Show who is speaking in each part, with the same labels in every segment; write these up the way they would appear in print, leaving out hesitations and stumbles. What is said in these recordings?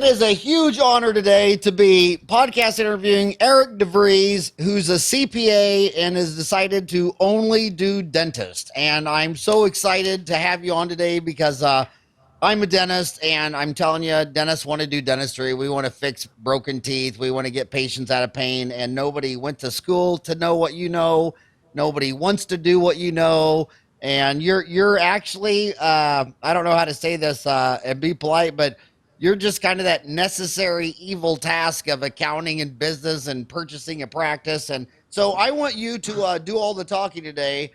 Speaker 1: is a huge honor today to be podcast interviewing Eric DeVriese, who's a CPA and has decided to only do dentist. And I'm so excited to have you on today because I'm a dentist, and I'm telling you, dentists want to do dentistry. We want to fix broken teeth. We want to get patients out of pain, and nobody went to school to know what you know. Nobody wants to do what you know. And you're actually, I don't know how to say this and be polite, but you're just kind of that necessary evil task of accounting and business and purchasing a practice. And so I want you to do all the talking today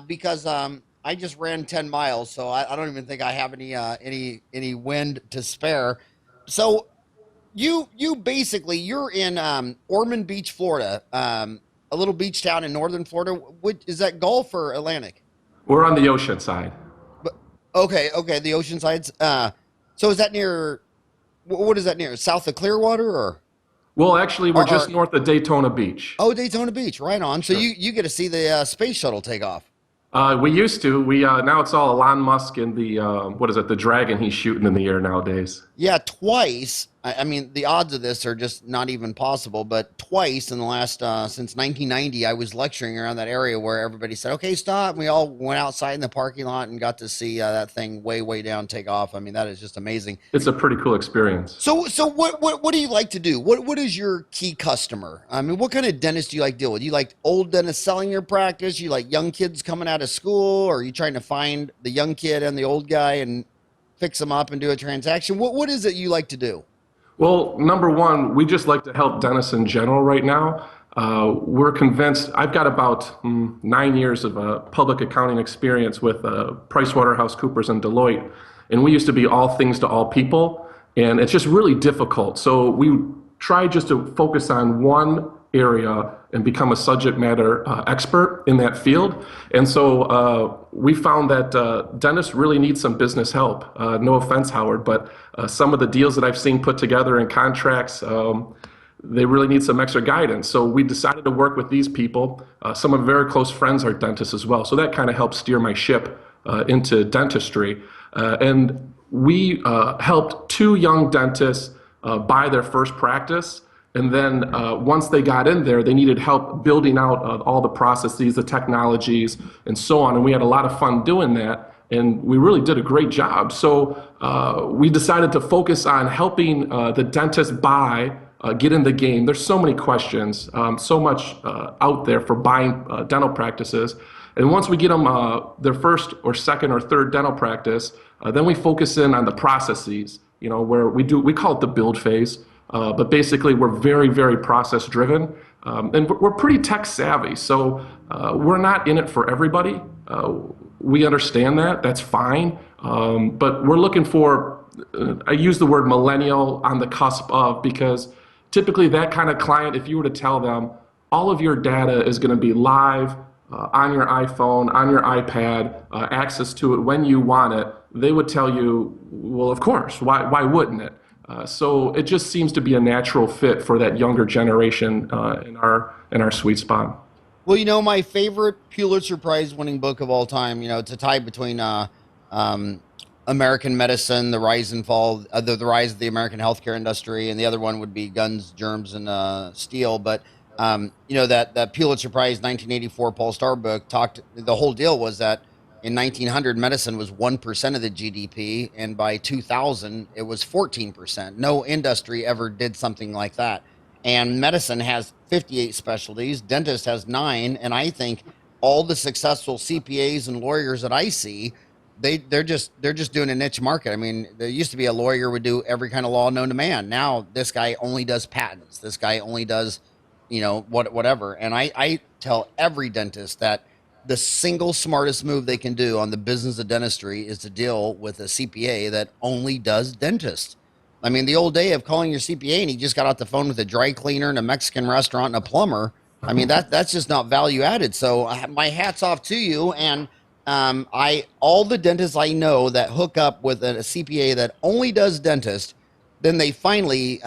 Speaker 1: because I just ran 10 miles, so I don't even think I have any wind to spare. So you basically you're in Ormond Beach, Florida, a little beach town in northern Florida. Is that Gulf or Atlantic?
Speaker 2: We're on the ocean side.
Speaker 1: But okay, the ocean sides. So is that near? What is that near? South of Clearwater, or?
Speaker 2: Well, actually, we're just north of Daytona Beach.
Speaker 1: Oh, Daytona Beach, right on. So you get to see the space shuttle take off.
Speaker 2: We used to. We now it's all Elon Musk and the what is it? The Dragon he's shooting in the air nowadays.
Speaker 1: Yeah, twice. I mean, the odds of this are just not even possible. But twice in the last since 1990, I was lecturing around that area where everybody said, "Okay, stop." And we all went outside in the parking lot and got to see that thing way down take off. I mean, that is just amazing.
Speaker 2: It's a pretty cool experience.
Speaker 1: So what do you like to do? What is your key customer? I mean, what kind of dentist do you like to deal with? You like old dentists selling your practice? You like young kids coming out of school? Or are you trying to find the young kid and the old guy and fix them up and do a transaction? What is it you like to do?
Speaker 2: Well, number one, we just like to help dentists in general right now. We're convinced. I've got about 9 years of public accounting experience with PricewaterhouseCoopers and Deloitte, and we used to be all things to all people, and it's just really difficult. So we try just to focus on one area and become a subject matter expert in that field. And so we found that dentists really need some business help. No offense, Howard, but some of the deals that I've seen put together in contracts, they really need some extra guidance. So we decided to work with these people. Some of my very close friends are dentists as well. So that kind of helped steer my ship into dentistry. And we helped two young dentists buy their first practice. And then once they got in there, they needed help building out all the processes, the technologies, and so on. And we had a lot of fun doing that. And we really did a great job. So we decided to focus on helping the dentist get in the game. There's so many questions, so much out there for buying dental practices. And once we get them their first or second or third dental practice, then we focus in on the processes, where we call it the build phase. But basically, we're very process driven, and we're pretty tech savvy. So we're not in it for everybody. We understand that. That's fine. But we're looking for, I use the word millennial on the cusp of, because typically that kind of client, if you were to tell them all of your data is going to be live on your iPhone, on your iPad, access to it when you want it, they would tell you, well, of course, why wouldn't it? So it just seems to be a natural fit for that younger generation in our sweet spot.
Speaker 1: Well, my favorite Pulitzer Prize winning book of all time, it's a tie between American Medicine, the rise and fall, the rise of the American healthcare industry, and the other one would be Guns, Germs, and Steel. But that Pulitzer Prize 1984 Paul Starr book the whole deal was that in 1900, medicine was 1% of the GDP, and by 2000, it was 14%. No industry ever did something like that. And medicine has 58 specialties, dentist has 9, and I think all the successful CPAs and lawyers that I see, they're just doing a niche market. I mean, there used to be a lawyer would do every kind of law known to man. Now this guy only does patents. This guy only does, whatever. And I tell every dentist that the single smartest move they can do on the business of dentistry is to deal with a CPA that only does dentist. I mean, the old day of calling your CPA and he just got off the phone with a dry cleaner and a Mexican restaurant and a plumber. I mean, that's just not value added. So my hat's off to you. And all the dentists I know that hook up with a CPA that only does dentist, then they finally,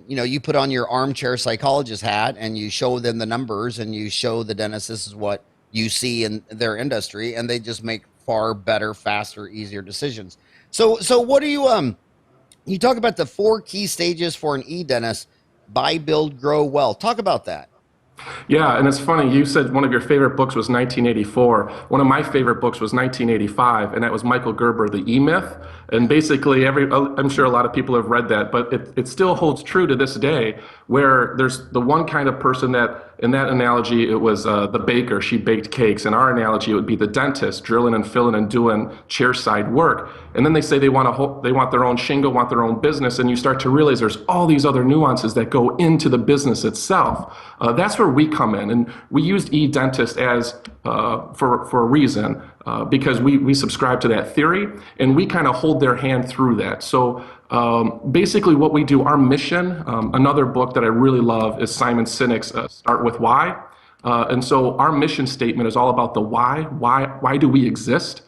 Speaker 1: you put on your armchair psychologist hat and you show them the numbers and you show the dentist this is what you see in their industry, and they just make far better, faster, easier decisions. So what do you You talk about the 4 key stages for an e-dentist: buy, build, grow, wealth. Talk about that.
Speaker 2: Yeah, and it's funny, you said one of your favorite books was 1984. One of my favorite books was 1985, and that was Michael Gerber, The E-Myth. And basically, I'm sure a lot of people have read that, but it still holds true to this day, where there's the one kind of person that, in that analogy, it was the baker, she baked cakes. In our analogy, it would be the dentist, drilling and filling and doing chairside work. And then they say they want their own shingle, want their own business, and you start to realize there's all these other nuances that go into the business itself. That's where we come in, and we used e-dentist as for a reason, because we subscribe to that theory, and we kind of hold their hand through that. So basically what we do, our mission, another book that I really love is Simon Sinek's Start With Why. And so our mission statement is all about the why. Why do we exist?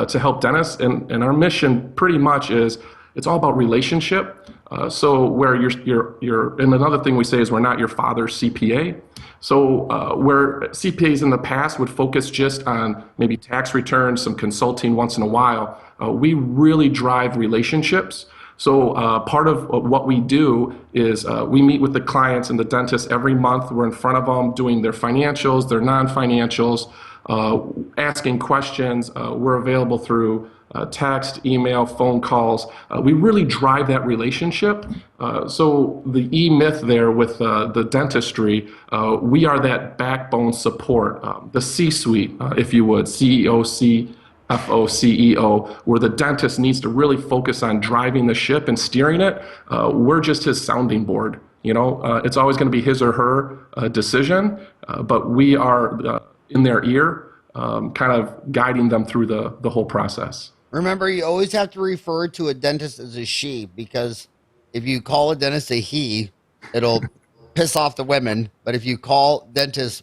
Speaker 2: To help dentists, and our mission pretty much is it's all about relationship. So where you're, and another thing we say is we're not your father's CPA. So where CPAs in the past would focus just on maybe tax returns, some consulting once in a while, we really drive relationships. So part of what we do is we meet with the clients and the dentists every month. We're in front of them doing their financials, their non-financials, asking questions. We're available through text, email, phone calls. We really drive that relationship. So the E-myth there with the dentistry, we are that backbone support, the C-suite, if you would, CEO, CFO, CEO, where the dentist needs to really focus on driving the ship and steering it. We're just his sounding board. You know, it's always going to be his or her decision, but we are in their ear, kind of guiding them through the whole process.
Speaker 1: Remember, you always have to refer to a dentist as a she, because if you call a dentist a he, it'll piss off the women. But if you call dentist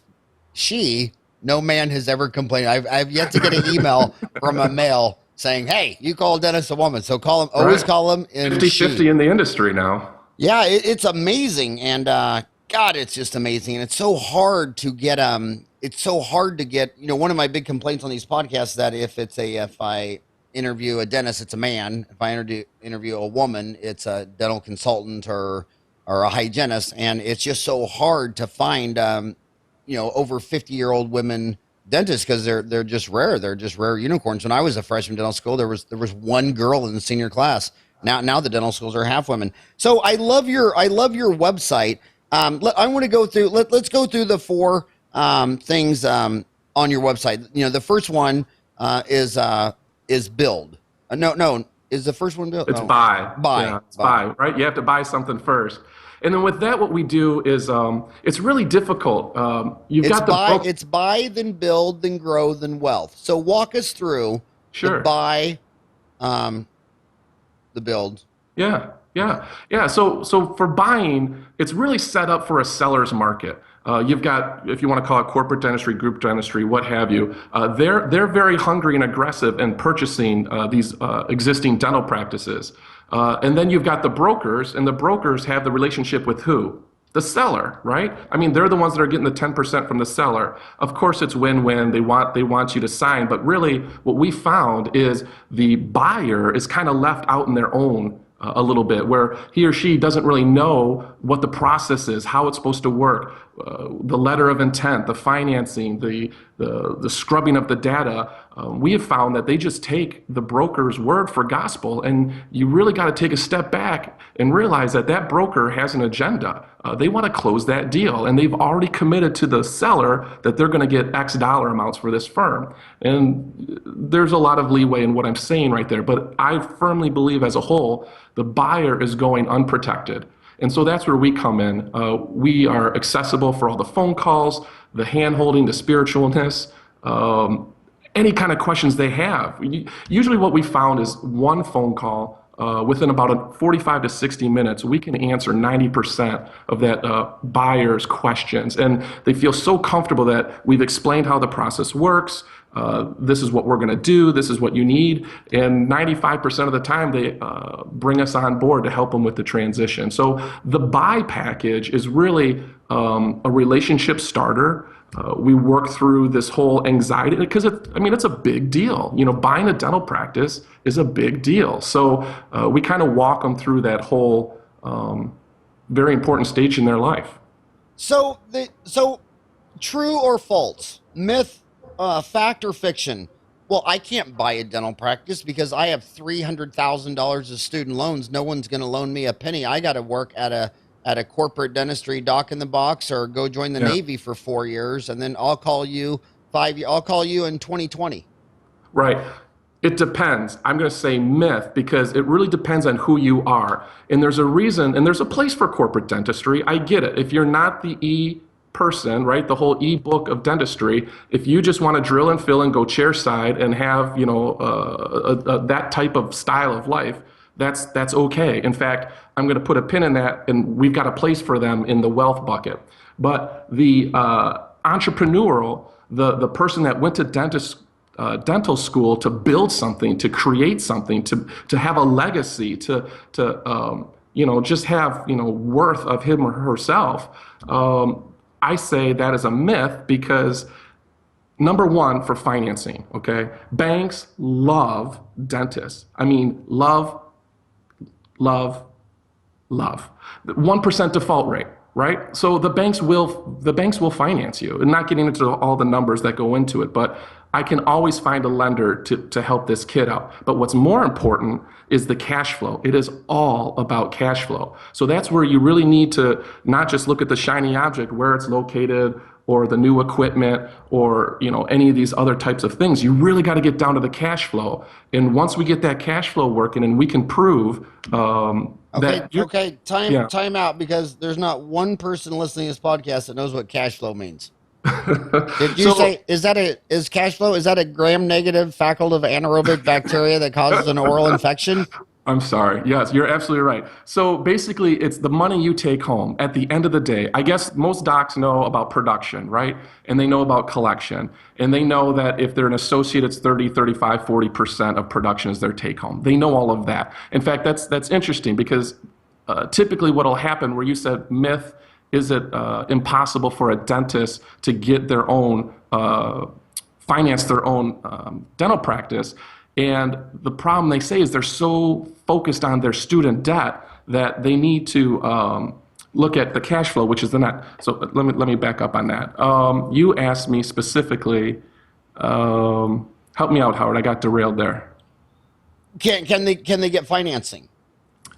Speaker 1: she, no man has ever complained. I've yet to get an email from a male saying, hey, you call a dentist a woman. So call him, always
Speaker 2: Right.
Speaker 1: call him in
Speaker 2: 50-50 in the industry now.
Speaker 1: Yeah, it's amazing. And God, it's just amazing. And it's so hard to get, you know, one of my big complaints on these podcasts is that if I interview a dentist, it's a man. If I interview a woman, it's a dental consultant or a hygienist. And it's just so hard to find, you know, over 50-year-old women dentists, because they're just rare. They're just rare unicorns. When I was a freshman in dental school, there was one girl in the senior class. Now the dental schools are half women. So I love your website. I want to go through. Let's go through the 4 things on your website. You know, the first one is build. No, is the first one build?
Speaker 2: It's
Speaker 1: No.
Speaker 2: buy.
Speaker 1: Buy.
Speaker 2: Yeah, it's buy, right? You have to buy something first. And then with that, what we do is it's really difficult. You've got the
Speaker 1: It's buy, then build, then grow, then wealth. So walk us through
Speaker 2: Sure.
Speaker 1: the buy, the build.
Speaker 2: Yeah. So for buying, it's really set up for a seller's market. You've got, if you want to call it corporate dentistry, group dentistry, what have you, they're very hungry and aggressive in purchasing these existing dental practices. And then you've got the brokers, and the brokers have the relationship with who? The seller, right? I mean, they're the ones that are getting the 10% from the seller. Of course, it's win-win. They want you to sign, but really, what we found is the buyer is kind of left out in their own a little bit, where he or she doesn't really know what the process is, how it's supposed to work, the letter of intent, the financing, the scrubbing of the data. We have found that they just take the broker's word for gospel, and you really got to take a step back and realize that that broker has an agenda. They want to close that deal, and they've already committed to the seller that they're going to get X dollar amounts for this firm. And there's a lot of leeway in what I'm saying right there, but I firmly believe as a whole, the buyer is going unprotected. And so that's where we come in. We are accessible for all the phone calls, the hand-holding, the spiritualness, any kind of questions they have. Usually what we found is one phone call, within about 45 to 60 minutes, we can answer 90% of that buyer's questions. And they feel so comfortable that we've explained how the process works. This is what we're going to do. This is what you need. And 95% of the time, they bring us on board to help them with the transition. So the buy package is really a relationship starter. We work through this whole anxiety because it's a big deal. Buying a dental practice is a big deal. So we kind of walk them through that whole very important stage in their life.
Speaker 1: So true or false, myth, fact or fiction? Well, I can't buy a dental practice because I have $300,000 of student loans. No one's going to loan me a penny. I got to work at a corporate dentistry dock in the box or go join the
Speaker 2: Yeah.
Speaker 1: Navy for 4 years, and then I'll call you 5 years. I'll call you in 2020.
Speaker 2: Right. It depends. I'm going to say myth because it really depends on who you are. And there's a reason, and there's a place for corporate dentistry. I get it. If you're not the E person, right, the whole e-book of dentistry, if you just want to drill and fill and go chairside and have, that type of style of life, that's okay. In fact, I'm going to put a pin in that, and we've got a place for them in the wealth bucket. But the entrepreneurial, the person that went to dental school to build something, to create something, to have a legacy, to just have worth of him or herself. I say that is a myth because number one, for financing, okay, banks love dentists. I mean, love. 1% default rate, right? So the banks will finance you, and not getting into all the numbers that go into it, but I can always find a lender to help this kid out. But what's more important is the cash flow. It is all about cash flow. So that's where you really need to not just look at the shiny object, where it's located, or the new equipment, or any of these other types of things. You really got to get down to the cash flow. And once we get that cash flow working, and we can prove
Speaker 1: time out, because there's not one person listening to this podcast that knows what cash flow means. Did you say is cash flow, is that a gram-negative facultative anaerobic bacteria that causes an oral infection?
Speaker 2: I'm sorry. Yes, you're absolutely right. So basically, it's the money you take home at the end of the day. I guess most docs know about production, right? And they know about collection. And they know that if they're an associate, it's 30, 35, 40% of production is their take home. They know all of that. In fact, that's interesting because typically what will happen, where you said myth, is it impossible for a dentist to get their own, finance their own dental practice? And the problem, they say, is they're so focused on their student debt that they need to look at the cash flow, which is the net. So let me back up on that. You asked me specifically, help me out, Howard. I got derailed there.
Speaker 1: Can they get financing?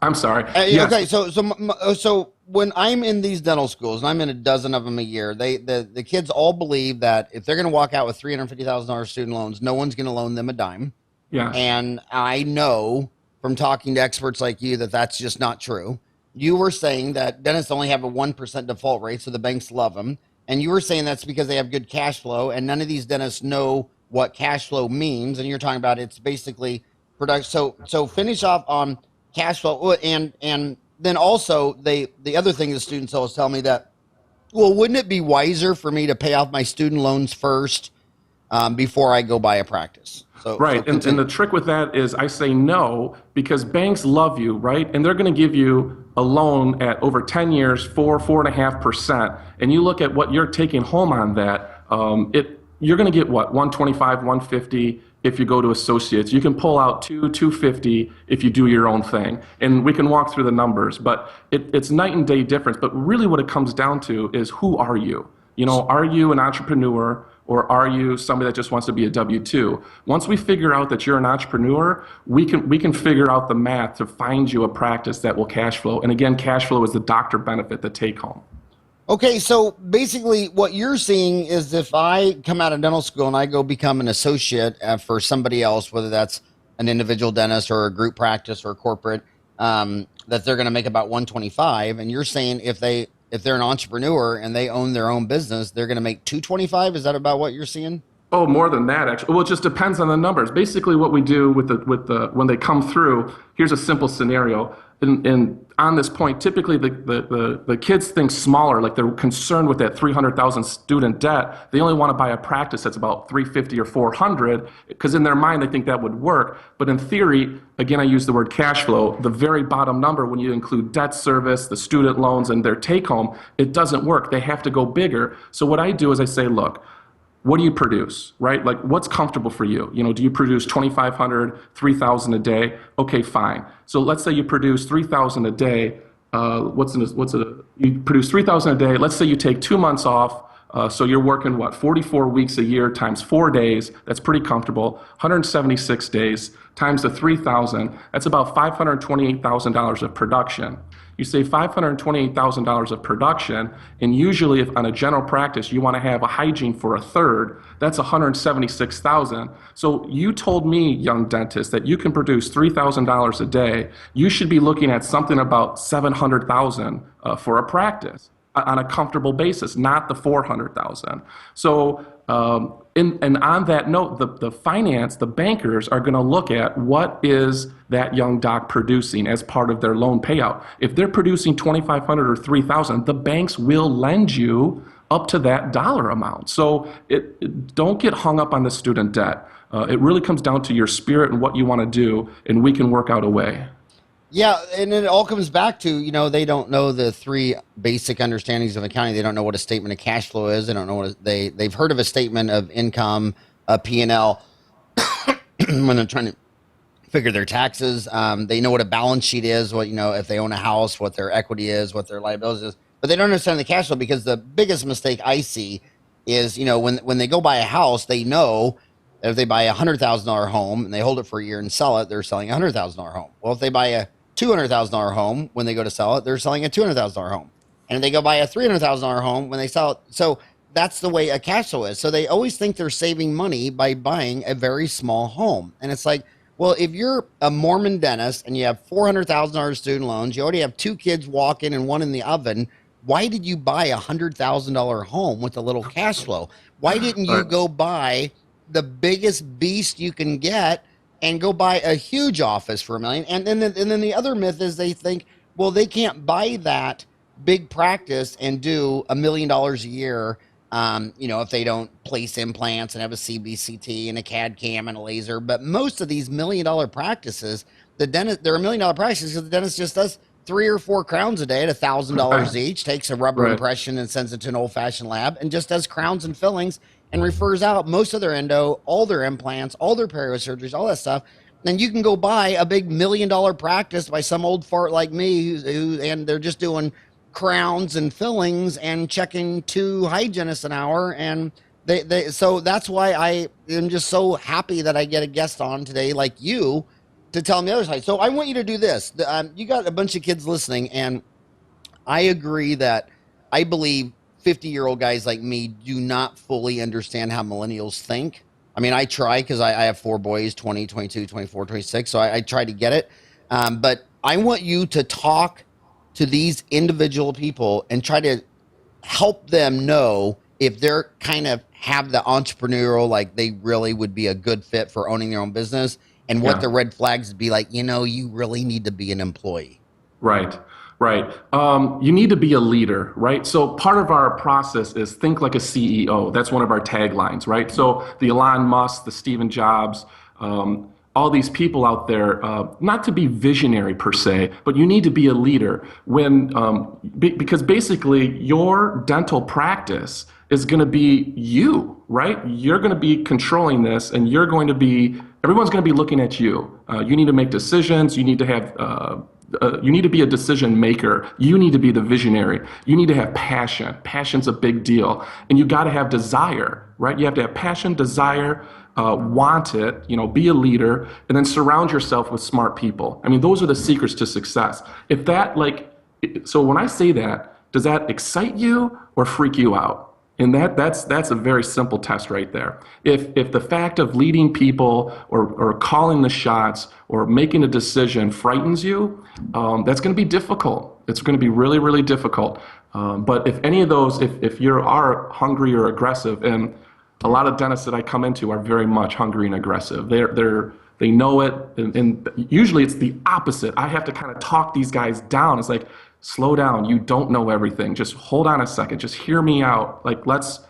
Speaker 2: I'm sorry. Yes.
Speaker 1: Okay, so when I'm in these dental schools, and I'm in a dozen of them a year, the kids all believe that if they're going to walk out with $350,000 student loans, no one's going to loan them a dime.
Speaker 2: Yeah.
Speaker 1: And I know from talking to experts like you that that's just not true. You were saying that dentists only have a 1% default rate, so the banks love them. And you were saying that's because they have good cash flow, and none of these dentists know what cash flow means. And you're talking about it's basically production. So finish off on cash flow. And then also the other thing the students always tell me that, well, wouldn't it be wiser for me to pay off my student loans first before I go buy a practice?
Speaker 2: Right. And the trick with that is I say no, because banks love you, right? And they're going to give you a loan at over 10 years, 4.5%. And you look at what you're taking home on that, you're going to get what, 125, 150 if you go to associates. You can pull out 250 if you do your own thing. And we can walk through the numbers, but it's night and day difference. But really what it comes down to is, who are you? Are you an entrepreneur, or are you somebody that just wants to be a W-2? Once we figure out that you're an entrepreneur, we can figure out the math to find you a practice that will cash flow. And again, cash flow is the doctor benefit, the take home.
Speaker 1: Okay, so basically what you're seeing is, if I come out of dental school and I go become an associate for somebody else, whether that's an individual dentist or a group practice or corporate, that they're going to make about 125. And you're saying if they're an entrepreneur and they own their own business, they're going to make 225. Is that about what you're seeing?
Speaker 2: Oh, more than that, actually. Well, it just depends on the numbers. Basically, what we do with the when they come through, here's a simple scenario. And on this point, typically the kids think smaller, like they're concerned with that 300,000 student debt. They only want to buy a practice that's about 350 or 400, because in their mind they think that would work. But in theory, again, I use the word cash flow. The very bottom number, when you include debt service, the student loans, and their take home, it doesn't work. They have to go bigger. So what I do is I say, look, what do you produce, right? Like, what's comfortable for you? You know, do you produce 2,500, 3,000 a day? Okay, fine. So let's say you produce 3,000 a day. You produce 3,000 a day. Let's say you take 2 months off. So you're working, what, 44 weeks a year times 4 days. That's pretty comfortable. 176 days times the 3,000. That's about $528,000 of production. You save $528,000 of production, and usually if on a general practice you want to have a hygiene for a third, that's $176,000. So you told me, young dentist, that you can produce $3,000 a day. You should be looking at something about $700,000 for a practice on a comfortable basis, not the $400,000. So, and on that note, the bankers are going to look at what is that young doc producing as part of their loan payout. If they're producing 2,500 or 3,000, the banks will lend you up to that dollar amount. So don't get hung up on the student debt. It really comes down to your spirit and what you want to do, and we can work out a way.
Speaker 1: Yeah, and it all comes back to, they don't know the three basic understandings of accounting. They don't know what a statement of cash flow is. They don't know they've heard of a statement of income, a P&L, when they're trying to figure their taxes. They know what a balance sheet is, if they own a house, what their equity is, what their liabilities is. But they don't understand the cash flow, because the biggest mistake I see is, when they go buy a house, they know that if they buy $100,000 home and they hold it for a year and sell it, they're selling a $100,000 home. Well, if they buy a $200,000 home, when they go to sell it, they're selling a $200,000 home. And if they go buy a $300,000 home, when they sell it, so that's the way a cash flow is. So they always think they're saving money by buying a very small home. And it's like, well, if you're a Mormon dentist and you have $400,000 student loans, you already have 2 kids walking and 1 in the oven, why did you buy a $100,000 home with a little cash flow? Why didn't you go buy the biggest beast you can get and go buy a huge office for $1 million? And then the other myth is they think, well, they can't buy that big practice and do $1 million a year, if they don't place implants and have a CBCT and a CAD cam and a laser. But most of these $1 million practices, they're $1 million practices because the dentist just does 3 or 4 crowns a day at $1,000 each, takes a rubber impression and sends it to an old-fashioned lab, and just does crowns and fillings and refers out most of their endo, all their implants, all their perio surgeries, all that stuff. Then you can go buy a big $1 million practice by some old fart like me, and they're just doing crowns and fillings and checking 2 hygienists an hour. And so that's why I am just so happy that I get a guest on today like you to tell them the other side. So I want you to do this. You got a bunch of kids listening, and I agree that I believe 50-year-old guys like me do not fully understand how millennials think. I mean, I try, because I have 4 boys, 20, 22, 24, 26, so I try to get it. But I want you to talk to these individual people and try to help them know if they're kind of have the entrepreneurial, like they really would be a good fit for owning their own business, and what the red flags would be like, you really need to be an employee.
Speaker 2: Right. You need to be a leader, right? So part of our process is think like a CEO. That's one of our taglines, right? So the Elon Musk, the Stephen Jobs, all these people out there, not to be visionary per se, but you need to be a leader because basically your dental practice is going to be you, right? You're going to be controlling this, and everyone's going to be looking at you. You need to make decisions. You need to have, you need to be a decision maker. You need to be the visionary. You need to have passion. Passion's a big deal. And you got to have desire, right? You have to have passion, desire, want it, be a leader, and then surround yourself with smart people. I mean, those are the secrets to success. So when I say that, does that excite you or freak you out? And that's a very simple test right there. If the fact of leading people or calling the shots or making a decision frightens you, that's going to be difficult. It's going to be really, really difficult. But if any of those, if you are hungry or aggressive, and A lot of dentists that I come into are very much hungry and aggressive. They know it, and usually it's the opposite. I have to kind of talk these guys down. It's like, slow down. You don't know everything. Just hold on a second. Just hear me out. Like let's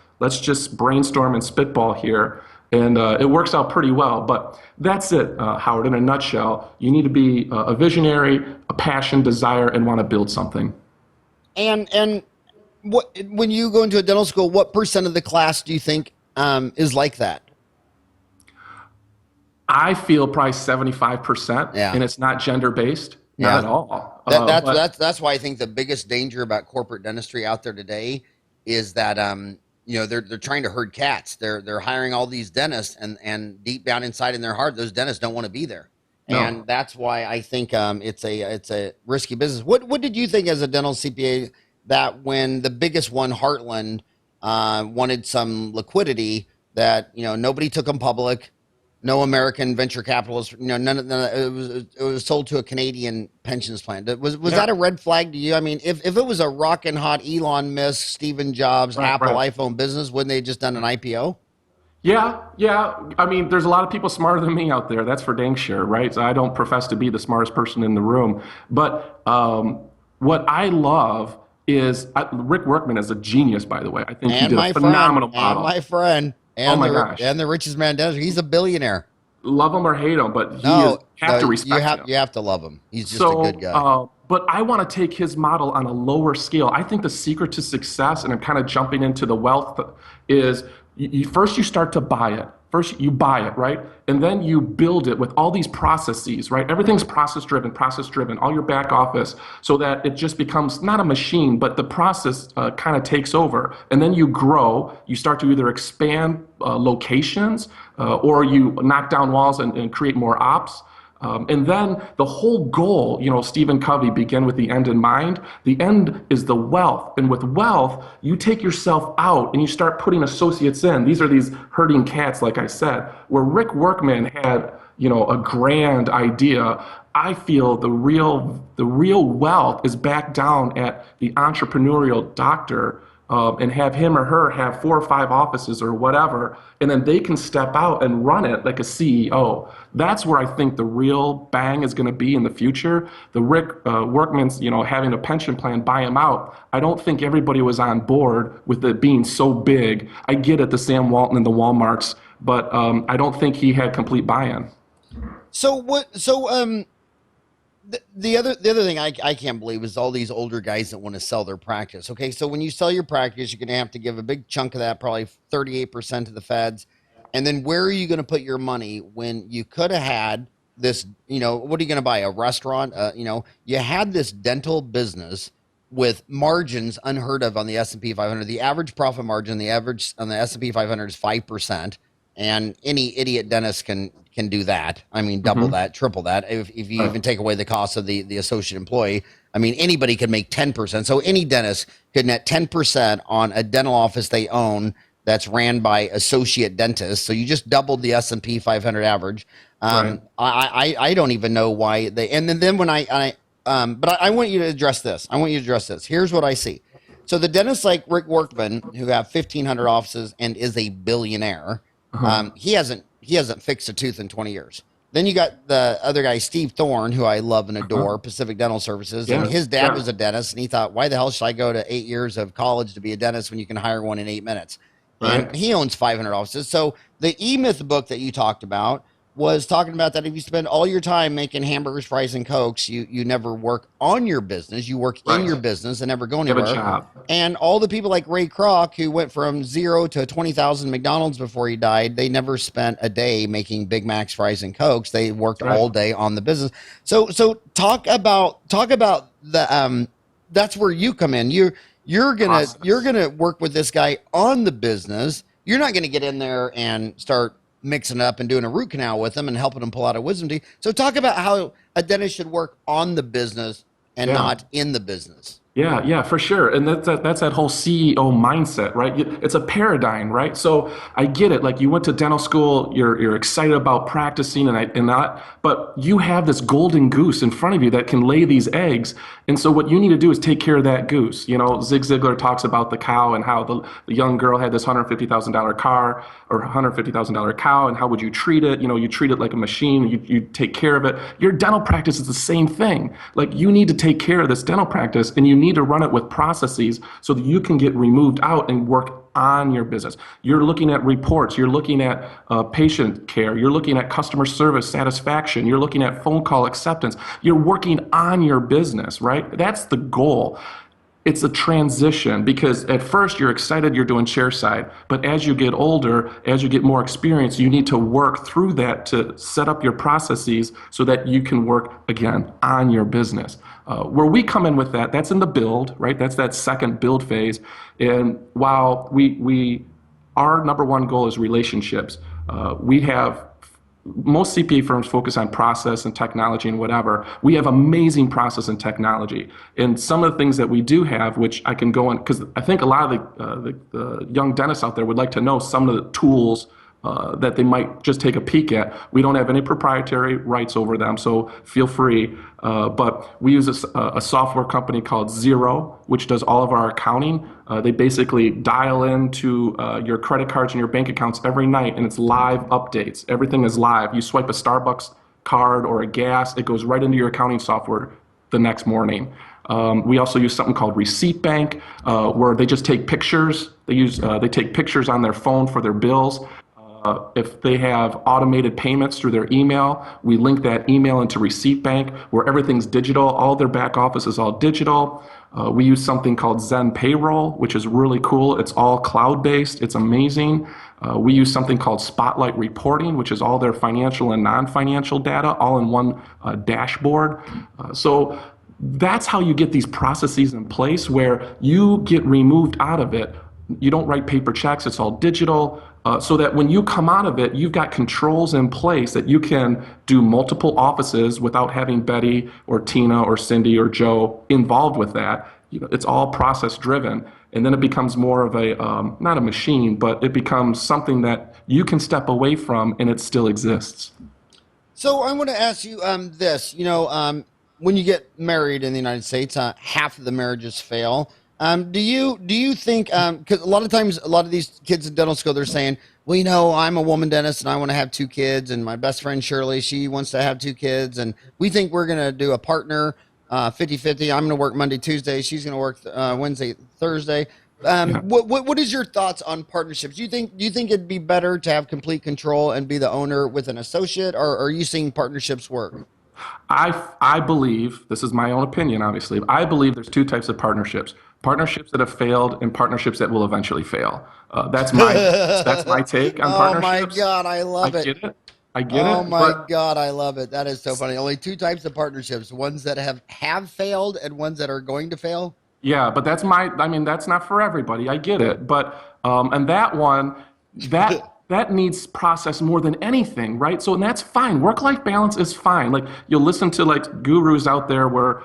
Speaker 2: just brainstorm and spitball here. And it works out pretty well. But that's it, Howard. In a nutshell, you need to be a visionary, a passion, desire, and want to build something.
Speaker 1: And what, when you go into a dental school, what percent of the class do you think is like that?
Speaker 2: I feel probably 75%,
Speaker 1: Yeah.
Speaker 2: and it's not gender based, not
Speaker 1: Yeah.
Speaker 2: at all.
Speaker 1: That's why I think the biggest danger about corporate dentistry out there today is that they're trying to herd cats. They're hiring all these dentists, and deep down inside in their heart, those dentists don't want to be there.
Speaker 2: No.
Speaker 1: And that's why I think it's a risky business. What did you think as a dental CPA that when the biggest one, Heartland, wanted some liquidity, that nobody took them public, no American venture capitalists, it was sold to a Canadian pensions plan. Was that a red flag to you? I mean, if it was a rockin' hot Elon Musk, Stephen Jobs, Apple iPhone business, wouldn't they just done an IPO?
Speaker 2: Yeah. I mean, there's a lot of people smarter than me out there. That's for dang sure, right? So I don't profess to be the smartest person in the room. But what I love is Rick Workman is a genius, by the way. I think he did a phenomenal model.
Speaker 1: And my friend. And
Speaker 2: oh my gosh.
Speaker 1: And the richest man in dentistry. He's a billionaire.
Speaker 2: Love him or hate him, but you have to respect him.
Speaker 1: You have to love him. He's just a good guy.
Speaker 2: But I want to take his model on a lower scale. I think the secret to success, and I'm kind of jumping into the wealth, is first you start to buy it. First you buy it, right? And then you build it with all these processes, right? Everything's process driven, all your back office, so that it just becomes not a machine, but the process kind of takes over. And then you grow, you start to either expand locations or you knock down walls and create more ops. And then the whole goal, Stephen Covey, begin with the end in mind. The end is the wealth. And with wealth, you take yourself out and you start putting associates in. These are these herding cats, like I said, where Rick Workman had, a grand idea. I feel the real wealth is back down at the entrepreneurial doctor, and have him or her have 4 or 5 offices or whatever, and then they can step out and run it like a CEO. That's where I think the real bang is going to be in the future. The Rick Workman's, having a pension plan buy him out. I don't think everybody was on board with it being so big. I get it, the Sam Walton and the Walmarts, but I don't think he had complete buy-in.
Speaker 1: The other thing I can't believe is all these older guys that want to sell their practice. Okay, so when you sell your practice, you're going to have to give a big chunk of that, probably 38% to the feds. And then where are you going to put your money when you could have had this, what are you going to buy? A restaurant? You had this dental business with margins unheard of on the S&P 500. The average profit margin, on the S&P 500 is 5%. And any idiot dentist can do that. I mean, double that, triple that. If you even take away the cost of the associate employee, I mean, anybody could make 10%. So any dentist could net 10% on a dental office they own that's ran by associate dentists. So you just doubled the S&P 500 average. I don't even know why they. And then when but I want you to address this. Here's what I see. So the dentists like Rick Workman, who have 1,500 offices and is a billionaire. He hasn't fixed a tooth in 20 years. Then you got the other guy, Steve Thorne, who I love and adore, Pacific Dental Services. And his dad was a dentist, and he thought, why the hell should I go to 8 years of college to be a dentist when you can hire one in 8 minutes? And he owns 500 offices. So the E-Myth book that you talked about was talking about that if you spend all your time making hamburgers, fries, and Cokes, you never work on your business. You work in your business and never go anywhere.
Speaker 2: You have a job.
Speaker 1: And all the people like Ray Kroc, who went from 0 to 20,000 McDonald's before he died, they never spent a day making Big Macs, fries, and Cokes. They worked all day on the business. So talk about the that's where you come in. You're gonna work with this guy on the business. You're not gonna get in there and start mixing up and doing a root canal with them and helping them pull out a wisdom teeth. So talk about how a dentist should work on the business and not in the business.
Speaker 2: Yeah, for sure. And that's that whole CEO mindset, right? It's a paradigm, right? So I get it. Like you went to dental school, you're excited about practicing and that, but you have this golden goose in front of you that can lay these eggs. And so what you need to do is take care of that goose. You know, Zig Ziglar talks about the cow and how the young girl had this $150,000 car or $150,000 cow, and how would you treat it? You know, you treat it like a machine, you take care of it. Your dental practice is the same thing. Like you need to take care of this dental practice and you need to run it with processes so that you can get removed out and work on your business. You're looking at reports, you're looking at patient care, you're looking at customer service satisfaction, you're looking at phone call acceptance. You're working on your business, right? That's the goal. It's a transition because at first you're excited you're doing chairside, but as you get older, as you get more experience, you need to work through that to set up your processes so that you can work again on your business. Where we come in with that, that's in the build, right? That's that second build phase. And while we our number one goal is relationships, we have most CPA firms focus on process and technology and whatever. We have amazing process and technology. And some of the things that we do have, which I can go on, because I think a lot of the young dentists out there would like to know some of the tools that they might just take a peek at. We don't have any proprietary rights over them, so feel free. But we use a software company called Zero, which does all of our accounting. They basically dial into your credit cards and your bank accounts every night, and it's live updates. Everything is live. You swipe a Starbucks card or a gas, it goes right into your accounting software the next morning. We also use something called Receipt Bank, where they just take pictures. They take pictures on their phone for their bills. If they have automated payments through their email, we link that email into Receipt Bank where everything's digital. All their back office is all digital. We use something called Zen Payroll, which is really cool. It's all cloud-based. It's amazing. We use something called Spotlight Reporting, which is all their financial and non-financial data all in one dashboard. So that's how you get these processes in place where you get removed out of it. You don't write paper checks. It's all digital. So that when you come out of it, you've got controls in place that you can do multiple offices without having Betty or Tina or Cindy or Joe involved with that. You know, it's all process driven. And then it becomes more of a, not a machine, but it becomes something that you can step away from and it still exists.
Speaker 1: So I want to ask you this. When you get married in the United States, half of the marriages fail. Do you think because a lot of times a lot of these kids in dental school they're saying, well, I'm a woman dentist and I want to have two kids, and my best friend Shirley, she wants to have two kids, and we think we're going to do a partner 50-50. I'm going to work Monday, Tuesday. She's going to work Wednesday, Thursday.
Speaker 2: Yeah.
Speaker 1: What is your thoughts on partnerships? Do you think it'd be better to have complete control and be the owner with an associate, or are you seeing partnerships work?
Speaker 2: I believe, this is my own opinion, obviously, I believe there's two types of partnerships. Partnerships that have failed and partnerships that will eventually fail. That's my take on
Speaker 1: Oh my
Speaker 2: partnerships.
Speaker 1: God, I
Speaker 2: I
Speaker 1: love it.
Speaker 2: get it. I get
Speaker 1: Oh
Speaker 2: it.
Speaker 1: my
Speaker 2: But
Speaker 1: God, I love it. That is so funny. Only two types of partnerships: ones that have failed and ones that are going to fail.
Speaker 2: yeah, but I mean, that's not for everybody. I get it. But, and that one, that needs process more than anything, right? So, and that's fine. Work-life balance is fine. Like you'll listen to like gurus out there where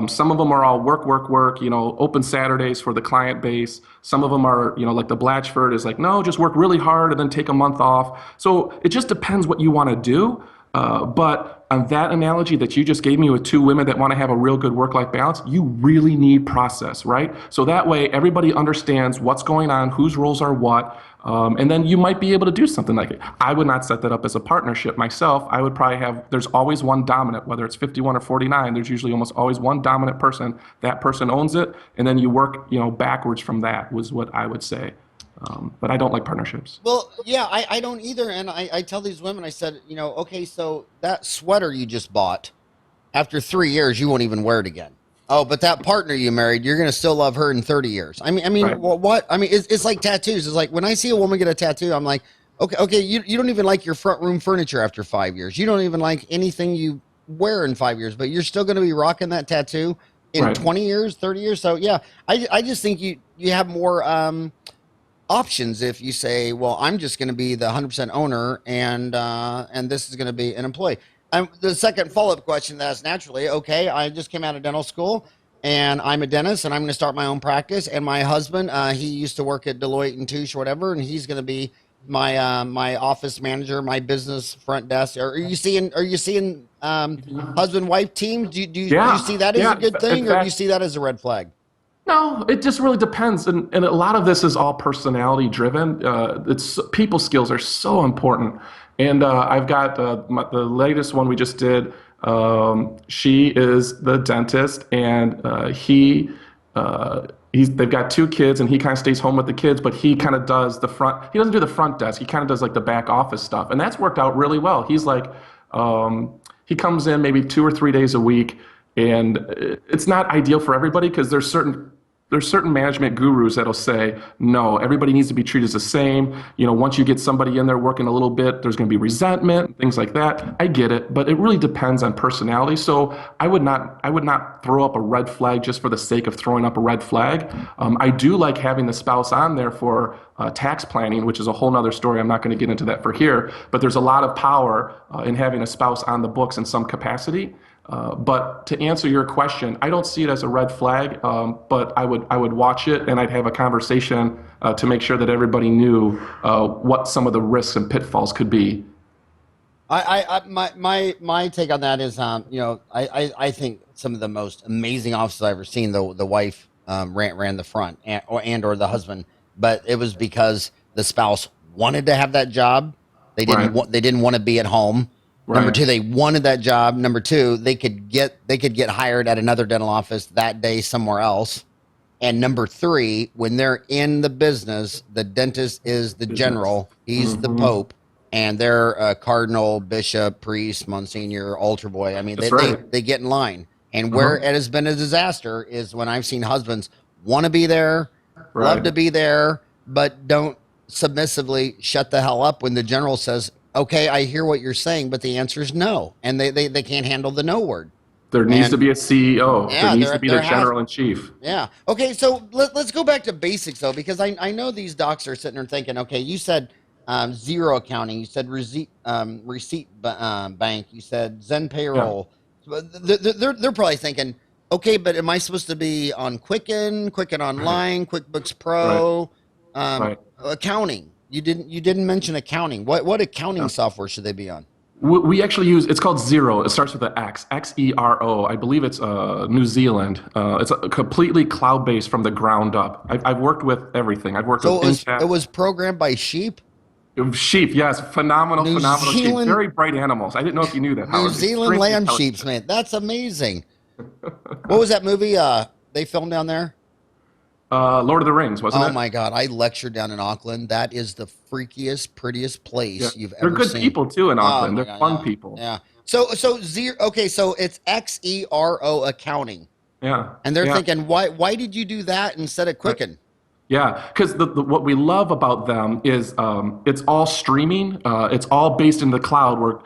Speaker 2: some of them are all work, work, work, open Saturdays for the client base. Some of them are, like the Blatchford is like, no, just work really hard and then take a month off. So it just depends what you want to do. But on that analogy that you just gave me with two women that want to have a real good work-life balance, you really need process, right? So that way everybody understands what's going on, whose roles are what, and then you might be able to do something like it. I would not set that up as a partnership myself. I would probably there's always one dominant, whether it's 51 or 49, there's usually almost always one dominant person. That person owns it, and then you work, backwards from that was what I would say. But I don't like partnerships.
Speaker 1: Well, yeah, I don't either. And I tell these women, I said, okay, so that sweater you just bought, after 3 years, you won't even wear it again. Oh, but that partner you married, you're gonna still love her in 30 years.
Speaker 2: Right.
Speaker 1: What? I mean, it's like tattoos. It's like when I see a woman get a tattoo, I'm like, okay, you don't even like your front room furniture after 5 years. You don't even like anything you wear in 5 years, but you're still gonna be rocking that tattoo in
Speaker 2: Right.
Speaker 1: 20 years, 30 years. So yeah, I just think you have more options if you say, well, I'm just going to be the 100% owner, and this is going to be an employee. The second follow-up question that's naturally, okay, I just came out of dental school. and I'm a dentist, and I'm going to start my own practice. And my husband, he used to work at Deloitte and Touche or whatever, and he's going to be my office manager, my business front desk. Are you seeing husband wife teams? Do you see
Speaker 2: Yeah,
Speaker 1: that as a
Speaker 2: yeah.
Speaker 1: good
Speaker 2: In
Speaker 1: thing, or do you
Speaker 2: fact,
Speaker 1: see that as a red flag?
Speaker 2: no, it just really depends, and a lot of this is all personality driven. It's people skills are so important, and I've got the latest one we just did. She is the dentist, and they've got two kids, and he kind of stays home with the kids, but he kind of does the front. He doesn't do the front desk. He kind of does like the back office stuff, and that's worked out really well. He's like, he comes in maybe 2 or 3 days a week, and it's not ideal for everybody because there's certain management gurus that'll say, no, everybody needs to be treated the same. Once you get somebody in there working a little bit, there's going to be resentment, things like that. I get it, but it really depends on personality. So I would not throw up a red flag just for the sake of throwing up a red flag. I do like having the spouse on there for tax planning, which is a whole nother story. I'm not going to get into that for here, but there's a lot of power in having a spouse on the books in some capacity. But to answer your question, I don't see it as a red flag, but I would watch it, and I'd have a conversation to make sure that everybody knew what some of the risks and pitfalls could be.
Speaker 1: My take on that is, I think some of the most amazing offices I've ever seen, the wife ran the front, and or the husband, but it was because the spouse wanted to have that job.
Speaker 2: Right,
Speaker 1: They didn't want to be at home. Number
Speaker 2: right,
Speaker 1: two, they wanted that job. Number two, they could get hired at another dental office that day somewhere else. And number three, when they're in the business, the dentist is the
Speaker 2: business.
Speaker 1: general. He's the
Speaker 2: Hmm.
Speaker 1: pope, and they're a cardinal, bishop, priest, monsignor, altar boy. I mean,
Speaker 2: That's
Speaker 1: they
Speaker 2: right.
Speaker 1: they get in line. And where
Speaker 2: Uh-huh.
Speaker 1: it has been a disaster is when I've seen husbands want to be there, love
Speaker 2: Right.
Speaker 1: to be there, but don't submissively shut the hell up when the general says, "Okay, I hear what you're saying," but the answer is no, and they can't handle the no word.
Speaker 2: There needs to
Speaker 1: And
Speaker 2: be a CEO. There
Speaker 1: yeah,
Speaker 2: needs to be the
Speaker 1: there has
Speaker 2: general in chief.
Speaker 1: yeah. Okay, so let's go back to basics though, because I know these docs are sitting there thinking, okay, you said zero accounting, you said bank, you said Zen
Speaker 2: Yeah.
Speaker 1: payroll. But they're probably thinking, okay, but am I supposed to be on Quicken
Speaker 2: Right.
Speaker 1: Online, QuickBooks
Speaker 2: Right.
Speaker 1: Pro,
Speaker 2: Right.
Speaker 1: accounting? You didn't mention accounting. What accounting
Speaker 2: Yeah.
Speaker 1: software should they be on?
Speaker 2: We actually use, it's called Xero. It starts with an X, Xero. I believe it's New Zealand. It's a completely cloud-based from the ground up. I've worked with everything. I've worked with
Speaker 1: So it
Speaker 2: Intapp.
Speaker 1: was programmed by sheep.
Speaker 2: Sheep, yes, phenomenal,
Speaker 1: New
Speaker 2: phenomenal sheep.
Speaker 1: Zealand
Speaker 2: Very bright animals. I didn't know if you knew that,
Speaker 1: New
Speaker 2: Howard.
Speaker 1: Zealand
Speaker 2: Extremely
Speaker 1: lamb
Speaker 2: intelligent.
Speaker 1: sheeps, man. That's amazing. What was that movie they filmed down there?
Speaker 2: Lord of the Rings, wasn't
Speaker 1: Oh
Speaker 2: it?
Speaker 1: my God, I lectured down in Auckland. That is the freakiest, prettiest
Speaker 2: Yeah,
Speaker 1: place you've
Speaker 2: they're
Speaker 1: ever
Speaker 2: good
Speaker 1: seen.
Speaker 2: people too in
Speaker 1: Oh
Speaker 2: Auckland.
Speaker 1: my
Speaker 2: They're
Speaker 1: God,
Speaker 2: fun
Speaker 1: yeah.
Speaker 2: people.
Speaker 1: Yeah. So zero okay, so it's Xero accounting.
Speaker 2: Yeah,
Speaker 1: And they're
Speaker 2: yeah.
Speaker 1: thinking, why did you do that instead of
Speaker 2: Right.
Speaker 1: Quicken?
Speaker 2: Yeah, because what we love about them is it's all streaming. It's all based in the cloud. Where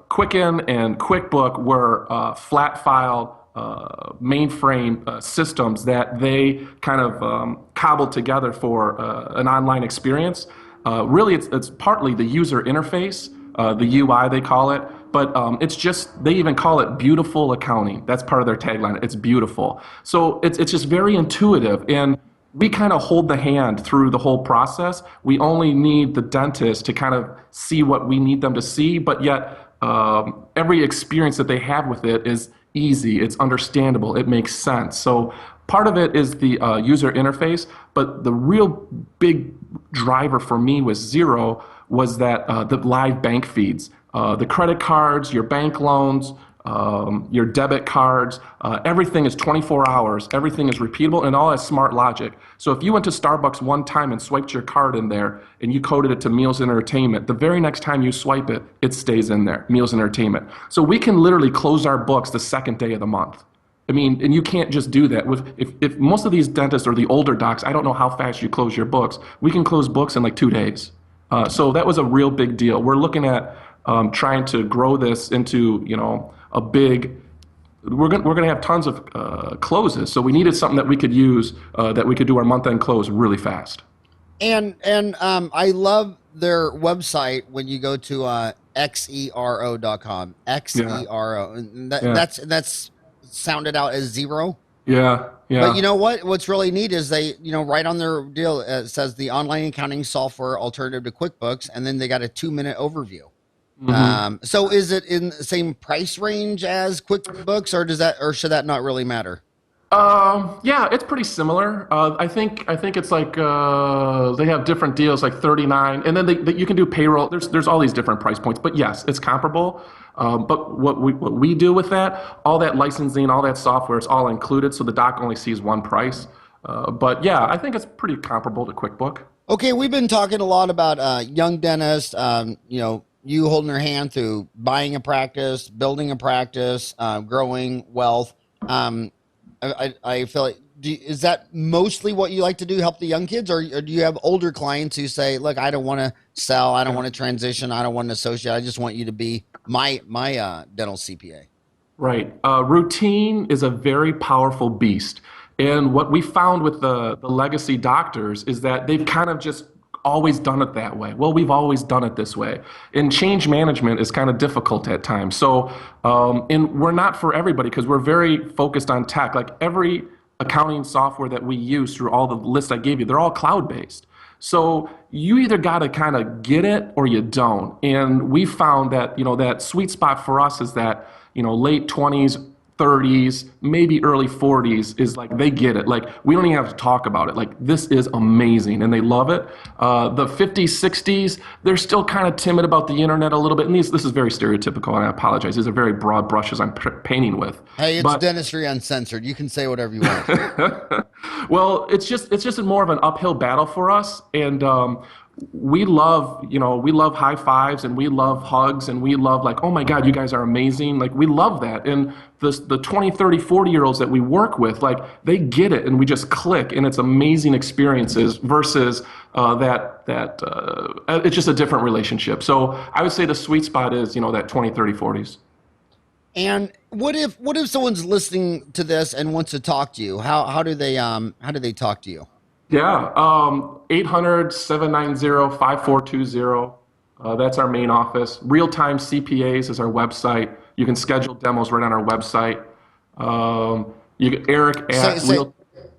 Speaker 2: Quicken and QuickBook were flat file mainframe systems that they kind of cobbled together for an online experience. Really, it's partly the user interface, the UI they call it, but it's just they even call it beautiful accounting. That's part of their tagline. It's beautiful. So it's just very intuitive and we kind of hold the hand through the whole process. We only need the dentist to kind of see what we need them to see, but yet every experience that they have with it is easy, it's understandable, it makes sense. So part of it is the user interface, but the real big driver for me was Zero was that the live bank feeds, the credit cards, your bank loans, your debit cards, everything is 24 hours. Everything is repeatable and all has smart logic. So if you went to Starbucks one time and swiped your card in there and you coded it to meals and entertainment, the very next time you swipe it, it stays in there, meals and entertainment. So we can literally close our books the second day of the month. I mean, and you can't just do that. If most of these dentists are the older docs, I don't know how fast you close your books. We can close books in like 2 days. So that was a real big deal. We're looking at trying to grow this into, a big. We're gonna have tons of closes. So we needed something that we could use that we could do our month end close really fast.
Speaker 1: And I love their website when you go to xero.com.
Speaker 2: Yeah,
Speaker 1: Xero. And
Speaker 2: yeah.
Speaker 1: that's sounded out as zero.
Speaker 2: Yeah,
Speaker 1: But you
Speaker 2: yeah.
Speaker 1: know what? What's really neat is they, right on their deal, it says the online accounting software alternative to QuickBooks, and then they got a 2-minute overview.
Speaker 2: Hmm.
Speaker 1: So is it in the same price range as QuickBooks, or should that not really matter?
Speaker 2: Yeah, it's pretty similar. I think it's like they have different deals, like 39, and then you can do payroll. There's all these different price points, but yes, it's comparable. But what we do with that, all that licensing, all that software, it's all included, so the doc only sees one price. But yeah, I think it's pretty comparable to QuickBook.
Speaker 1: Okay, we've been talking a lot about young dentists. You holding their hand through buying a practice, building a practice, growing wealth. Um, I feel like is that mostly what you like to do, help the young kids, or do you have older clients who say, "Look, I don't want to sell, I don't
Speaker 2: Yeah.
Speaker 1: want to transition, I don't want to associate, I just want you to be my dental CPA."
Speaker 2: Right. Routine is a very powerful beast. And what we found with the legacy doctors is that they've kind of just always done it that way. Well, we've always done it this way. And change management is kind of difficult at times. So, and we're not for everybody because we're very focused on tech. Like every accounting software that we use through all the lists I gave you, they're all cloud based. So you either got to kind of get it or you don't. And we found that, that sweet spot for us is that, late 20s, 30s, maybe early 40s is like they get it. Like we don't even have to talk about it. Like this is amazing and they love it. The 50s, 60s, they're still kind of timid about the internet a little bit. And this is very stereotypical and I apologize. These are very broad brushes I'm painting with.
Speaker 1: Hey, it's
Speaker 2: But
Speaker 1: Dentistry Uncensored. You can say whatever you want.
Speaker 2: well, it's just more of an uphill battle for us, and we love high fives and we love hugs and we love like, oh my God, you guys are amazing. Like we love that, and the 20, 30, 40 year olds that we work with, like they get it, and we just click, and it's amazing experiences versus it's just a different relationship. So I would say the sweet spot is that 20, 30, 40s.
Speaker 1: And what if someone's listening to this and wants to talk to you? How do they talk to you?
Speaker 2: Yeah, 800-790-5420. That's our main office. Real Time CPAs is our website. You can schedule demos right on our website. Eric
Speaker 1: Say
Speaker 2: at
Speaker 1: say
Speaker 2: real.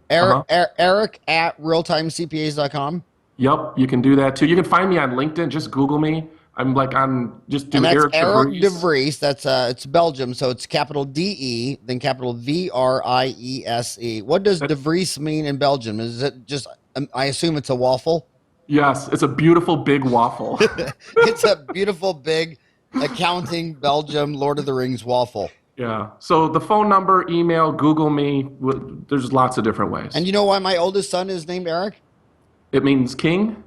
Speaker 1: Eric,
Speaker 2: Uh-huh.
Speaker 1: Eric at realtimecpas.com.
Speaker 2: Yep, you can do that too. You can find me on LinkedIn. Just Google me. I'm like on. Just
Speaker 1: And
Speaker 2: do
Speaker 1: that's
Speaker 2: Eric
Speaker 1: Eric
Speaker 2: DeVriese.
Speaker 1: DeVriese. That's it's Belgium, so it's capital DE, then capital VRIESE. What does DeVries mean in Belgium? Is it just I assume it's a waffle?
Speaker 2: Yes, it's a beautiful big waffle.
Speaker 1: It's a beautiful big accounting Belgium Lord of the Rings waffle.
Speaker 2: Yeah. So the phone number, email, Google me. There's lots of different
Speaker 1: And
Speaker 2: ways.
Speaker 1: you know why my oldest son is named Eric?
Speaker 2: It means king.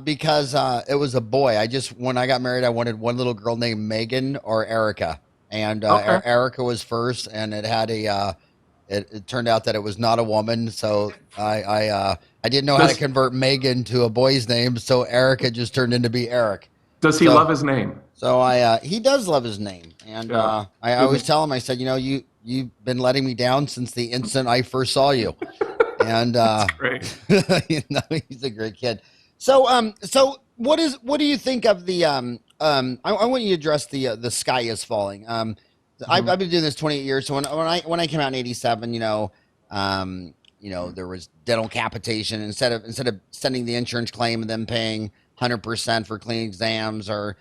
Speaker 1: Because it was a boy. When I got married, I wanted one little girl named Megan or Erica, and
Speaker 2: Okay.
Speaker 1: Erica was first, and it had it turned out that it was not a woman, so I didn't know how to
Speaker 2: Does
Speaker 1: convert Megan to a boy's name, so Erica just turned into be Eric.
Speaker 2: does he
Speaker 1: So
Speaker 2: love his name?
Speaker 1: he does love his name, and
Speaker 2: Yeah.
Speaker 1: I
Speaker 2: Does
Speaker 1: always
Speaker 2: he?
Speaker 1: tell him, I said, you've been letting me down since the instant I first saw you, and
Speaker 2: That's great.
Speaker 1: he's a great kid. So what do you think of the I want you to address the sky is falling. I've
Speaker 2: Hmm.
Speaker 1: been doing this 28 years. So when I came out in 87, there was dental capitation. Instead of sending the insurance claim and then paying 100% for clean exams or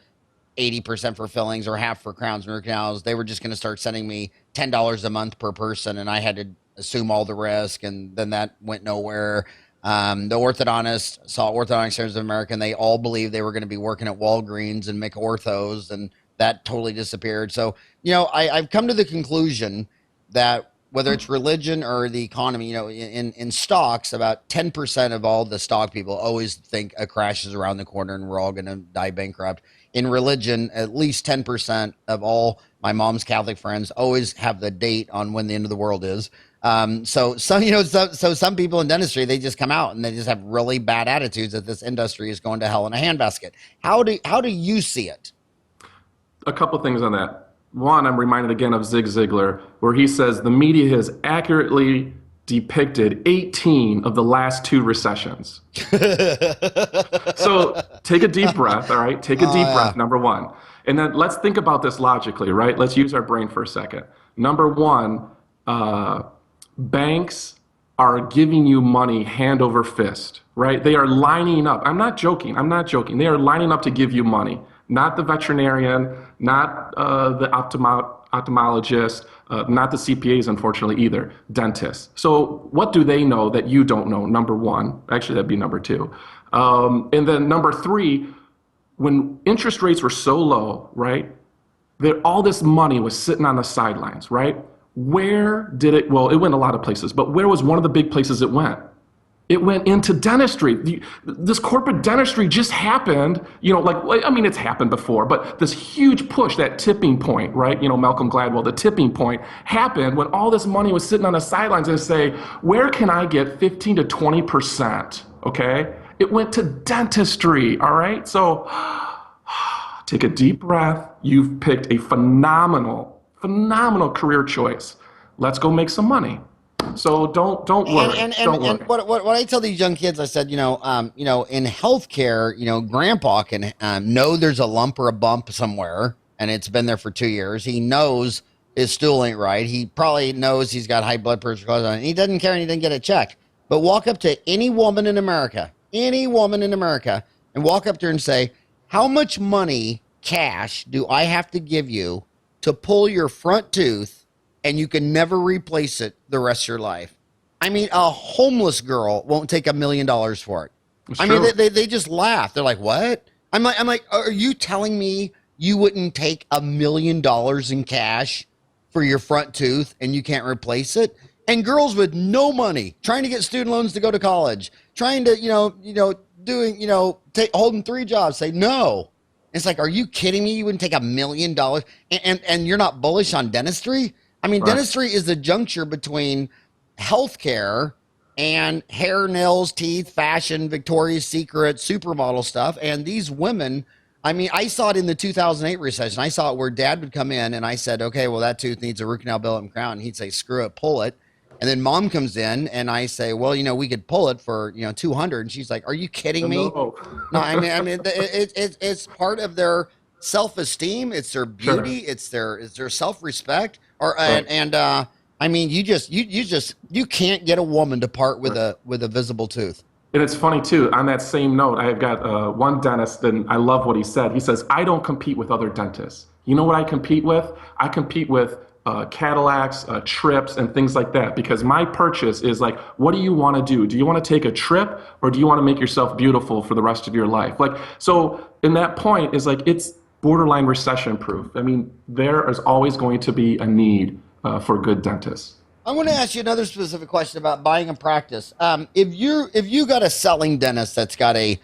Speaker 1: 80% for fillings or half for crowns and root canals, they were just going to start sending me $10 a month per person, and I had to assume all the risk, and then that went nowhere. The orthodontist saw Orthodontic Centers of America, and they all believed they were going to be working at Walgreens and make orthos, and that totally disappeared. So, I've come to the conclusion that whether it's religion or the economy, in stocks, about 10% of all the stock people always think a crash is around the corner and we're all going to die bankrupt. In religion, at least 10% of all my mom's Catholic friends always have the date on when the end of the world is. So some, so some people in dentistry, they just come out and they just have really bad attitudes that this industry is going to hell in a handbasket. How do you see it?
Speaker 2: A couple things on that. One, I'm reminded again of Zig Ziglar, where he says the media has accurately depicted 18 of the last two recessions. So take a deep breath, all right? Take a deep
Speaker 1: Yeah.
Speaker 2: breath, number one. And then let's think about this logically, right? Let's use our brain for a second. Number one, uh, banks are giving you money hand over fist, right? They are lining up. I'm not joking. I'm not joking. They are lining up to give you money. Not the veterinarian, not the ophthalmologist, not the CPAs, unfortunately, either. Dentists. So what do they know that you don't know? Number one. Actually, that'd be number two. And then number three, when interest rates were so low, right? All this money was sitting on the sidelines, right? Where did it, well, it went a lot of places, but where was one of the big places it went? It went into dentistry. This corporate dentistry just happened, I mean, it's happened before, but this huge push, that tipping point, right? Malcolm Gladwell, the tipping point happened when all this money was sitting on the sidelines and say, where can I get 15 to 20%? Okay. It went to dentistry. All right. So take a deep breath. You've picked a phenomenal career choice. Let's go make some money. So don't worry. Don't worry.
Speaker 1: And what I tell these young kids, I said, in healthcare, grandpa can know there's a lump or a bump somewhere and it's been there for 2 years. He knows his stool ain't right. He probably knows he's got high blood pressure caused on it. He doesn't care and he didn't get it checked. But walk up to any woman in America, and walk up to her and say, how much money cash do I have to give you to pull your front tooth and you can never replace it the rest of your life? I mean, a homeless girl won't take $1 million for it. I mean, they just laugh. They're like, what? I'm like, are you telling me you wouldn't take $1 million in cash for your front tooth and you can't replace it? And girls with no money, trying to get student loans to go to college, trying to, holding 3 jobs, say no. It's like, are you kidding me? You wouldn't take $1 million and you're not bullish on dentistry? I mean, dentistry is the juncture between healthcare and hair, nails, teeth, fashion, Victoria's Secret, supermodel stuff. And these women, I mean, I saw it in the 2008 recession. I saw it where dad would come in and I said, okay, well, that tooth needs a root canal, billet, and crown. And he'd say, screw it, pull it. And then mom comes in and I say, well, we could pull it for, 200. And she's like, are you kidding me? No, I mean, it's part of their self-esteem. It's their beauty. Sure. It's their self-respect. I mean, you can't get a woman to part with a visible tooth.
Speaker 2: And it's funny too, on that same note, I've got one dentist and I love what he said. He says, I don't compete with other dentists. You know what I compete with? I compete with Cadillacs, trips, and things like that, because my purchase is like, what do you want to do? Do you want to take a trip or do you want to make yourself beautiful for the rest of your life? Like, so in that point is like, it's borderline recession proof. I mean, there is always going to be a need for good dentists.
Speaker 1: I want to ask you another specific question about buying a practice. If you got a selling dentist that's got the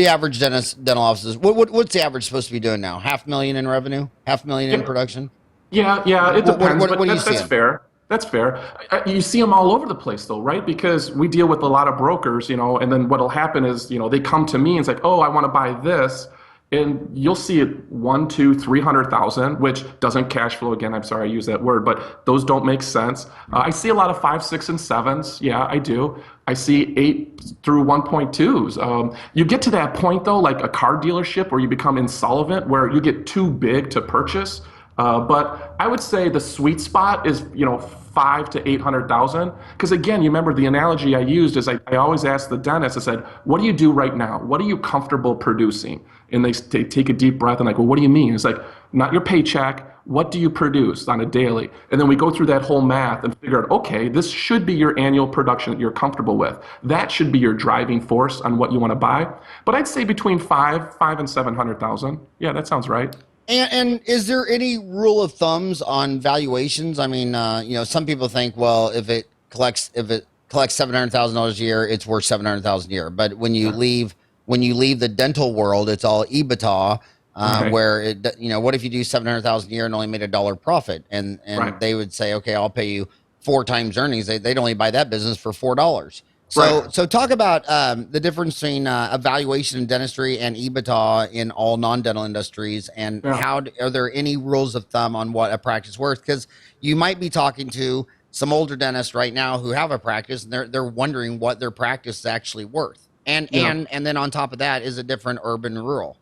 Speaker 1: average dental offices, what's the average supposed to be doing now? $500,000 in revenue, $500,000 in production?
Speaker 2: Yeah, it depends.
Speaker 1: What do you see?
Speaker 2: That's fair. That's fair. You see them all over the place, though, right? Because we deal with a lot of brokers, and then what'll happen is, they come to me and it's like, oh, I want to buy this. And you'll see it 1, 2, 300,000, which doesn't cash flow. Again, I'm sorry I use that word, but those don't make sense. I see a lot of 5, 6, and 7s. Yeah, I do. I see 8 through 1.2s. You get to that point though, like a car dealership where you become insolvent, where you get too big to purchase. But I would say the sweet spot is, 5 to 800,000. Because again, you remember the analogy I used is I always ask the dentist, I said, what do you do right now? What are you comfortable producing? And they take a deep breath and I go, what do you mean? It's like, not your paycheck. What do you produce on a daily? And then we go through that whole math and figure out, okay, this should be your annual production that you're comfortable with. That should be your driving force on what you want to buy. But I'd say between 5 and 700,000. Yeah, that sounds right.
Speaker 1: And is there any rule of thumbs on valuations? I mean, some people think, well, if it collects $700,000 a year, it's worth $700,000 a year. But when you leave the dental world, it's all EBITDA. Where what if you do 700,000 a year and only made $1 profit? And right. They would say, okay, I'll pay you 4 times earnings. They'd only buy that business for $4. So talk about the difference between a valuation in dentistry and EBITDA in all non-dental industries, and are there any rules of thumb on what a practice worth? Because you might be talking to some older dentists right now who have a practice and they're wondering what their practice is actually worth. And then on top of that is a different urban and rural.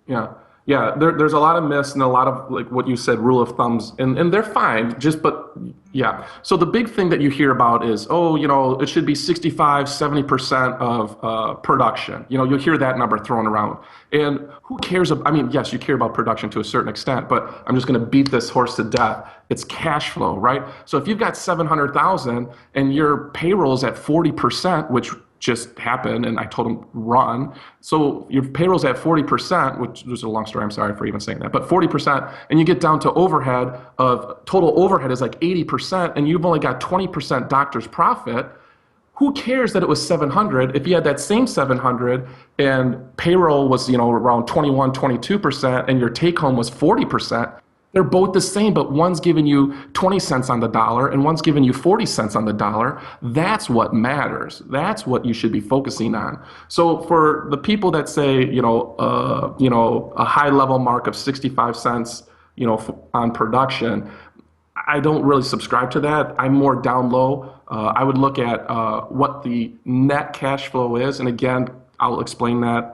Speaker 1: Yeah.
Speaker 2: There's a lot of myths and a lot of, like what you said, rule of thumbs, and they're fine. But Yeah. So the big thing that you hear about is, oh, it should be 65, 70% of production. You'll hear that number thrown around. And who cares? I mean, yes, you care about production to a certain extent, but I'm just going to beat this horse to death. It's cash flow, right? So if you've got 700,000 and your payroll is at 40%, which just happened, and I told him run. So your payroll's at 40%, which was a long story. I'm sorry for even saying that, but 40%, and you get down to overhead of total overhead is like 80%, and you've only got 20% doctor's profit. Who cares that it was 700 if you had that same 700 and payroll was around 21, 22%, and your take home was 40%? They're both the same, but one's giving you 20 cents on the dollar and one's giving you 40 cents on the dollar. That's what matters. That's what you should be focusing on. So for the people that say, a high level mark of 65 cents, on production, I don't really subscribe to that. I'm more down low. I would look at what the net cash flow is. And again, I'll explain that.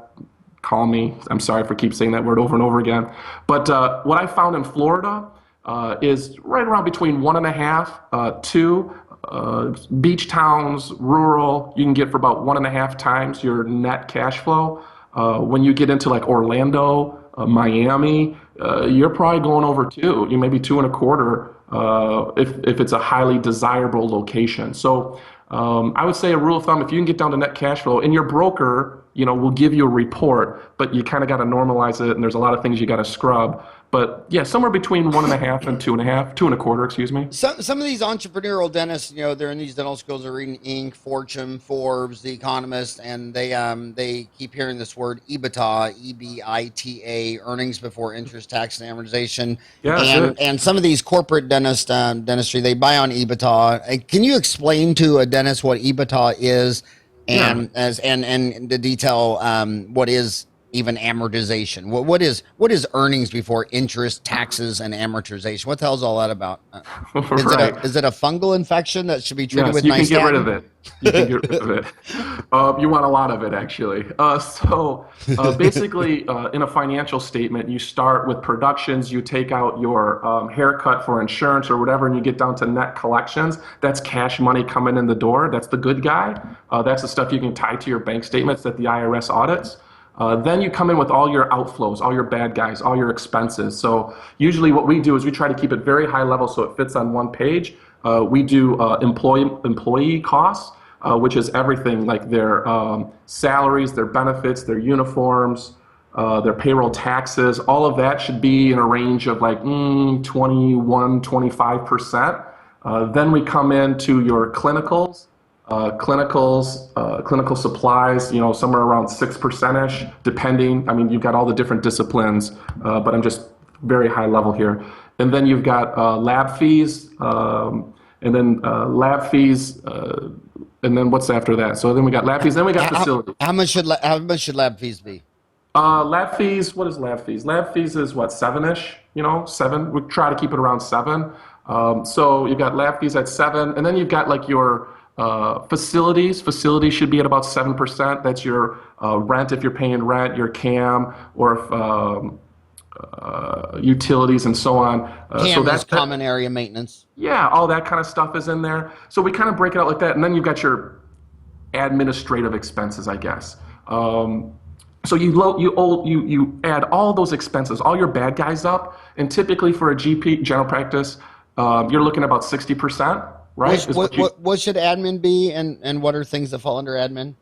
Speaker 2: Call me. I'm sorry for keep saying that word over and over again. But what I found in Florida is right around between 1.5, 2. Beach towns, rural, you can get for about 1.5 times your net cash flow. When you get into like Orlando, Miami, you're probably going over 2. You may be 2.25 if it's a highly desirable location. So I would say a rule of thumb, if you can get down to net cash flow, and your broker will give you a report, but you kind of got to normalize it, and there's a lot of things you got to scrub. But yeah, somewhere between 1.5 and 2.5, 2.25, excuse me.
Speaker 1: Some of these entrepreneurial dentists, they're in these dental schools, they're reading Inc., Fortune, Forbes, The Economist, and they keep hearing this word EBITDA, EBITA, earnings before interest, tax, and amortization.
Speaker 2: Yeah,
Speaker 1: and some of these corporate dentistry, they buy on EBITDA. Can you explain to a dentist what EBITDA is? And the detail, what is even amortization? What is earnings before interest, taxes, and amortization? What the hell is all that about?
Speaker 2: Right.
Speaker 1: Is it a fungal infection that should be treated with
Speaker 2: you can get rid
Speaker 1: nystatin?
Speaker 2: of it. You can get rid of it. You want a lot of it, actually. So basically, in a financial statement, you start with productions, you take out your haircut for insurance or whatever, and you get down to net collections. That's cash money coming in the door. That's the good guy. That's the stuff you can tie to your bank statements that the IRS audits. Then you come in with all your outflows, all your bad guys, all your expenses. So usually what we do is we try to keep it very high level so it fits on one page. We do employee costs, which is everything like their salaries, their benefits, their uniforms, their payroll taxes. All of that should be in a range of like 21, 25%. Then we come into your clinicals. Clinical supplies, somewhere around 6%-ish, depending. I mean, you've got all the different disciplines, but I'm just very high level here. And then you've got lab fees, and then and then what's after that? So then we got lab fees, then we got facilities.
Speaker 1: How much should lab fees be?
Speaker 2: Lab fees, what is lab fees? Lab fees is what, 7-ish, 7. We try to keep it around 7. So you've got lab fees at 7, and then you've got like your facilities should be at about 7%. That's your rent if you're paying rent, your CAM, or if, utilities and so on.
Speaker 1: CAM
Speaker 2: so that's
Speaker 1: is common area maintenance.
Speaker 2: Yeah, all that kind of stuff is in there. So we kind of break it out like that, and then you've got your administrative expenses, I guess. So you add all those expenses, all your bad guys up, and typically for a GP, general practice, you're looking at about 60%. Right?
Speaker 1: What should admin be, and what are things that fall under admin?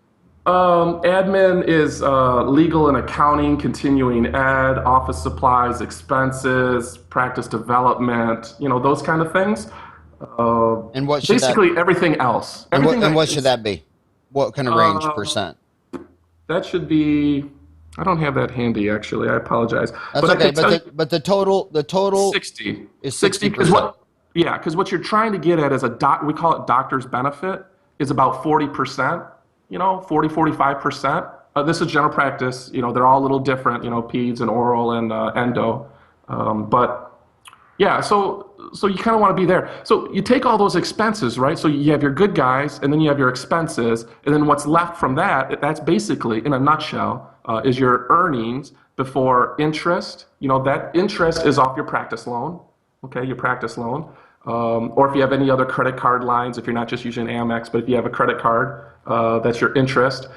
Speaker 2: Admin is legal and accounting, continuing ed, office supplies, expenses, practice development, those kind of things.
Speaker 1: And what should
Speaker 2: basically everything else.
Speaker 1: And what should that be? What kind of range percent?
Speaker 2: That should be. I don't have that handy actually. I apologize.
Speaker 1: That's okay. But the total
Speaker 2: 60
Speaker 1: is 60%.
Speaker 2: Yeah, because what you're trying to get at is we call it doctor's benefit, is about 40%, 45%. This is general practice, they're all a little different, peds and oral and endo. But yeah, so you kind of want to be there. So you take all those expenses, right? So you have your good guys, and then you have your expenses, and then what's left from that's basically, in a nutshell, is your earnings before interest. That interest is off your practice loan. Okay, your practice loan. or if you have any other credit card lines, if you're not just using Amex, but if you have a credit card, that's your interest.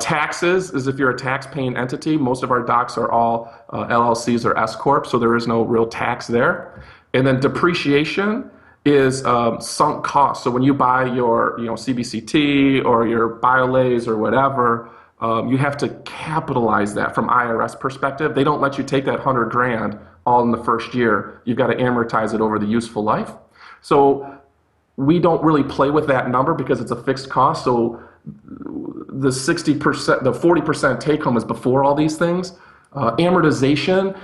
Speaker 2: Taxes is if you're a tax-paying entity. Most of our docs are all LLCs or S corp, so there is no real tax there. And then depreciation is sunk cost. So when you buy your CBCT or your BioLays or whatever, you have to capitalize that from IRS perspective. They don't let you take that 100 grand all in the first year. You've got to amortize it over the useful life. So we don't really play with that number because it's a fixed cost. So the 60%, the 40% take home is before all these things. Amortization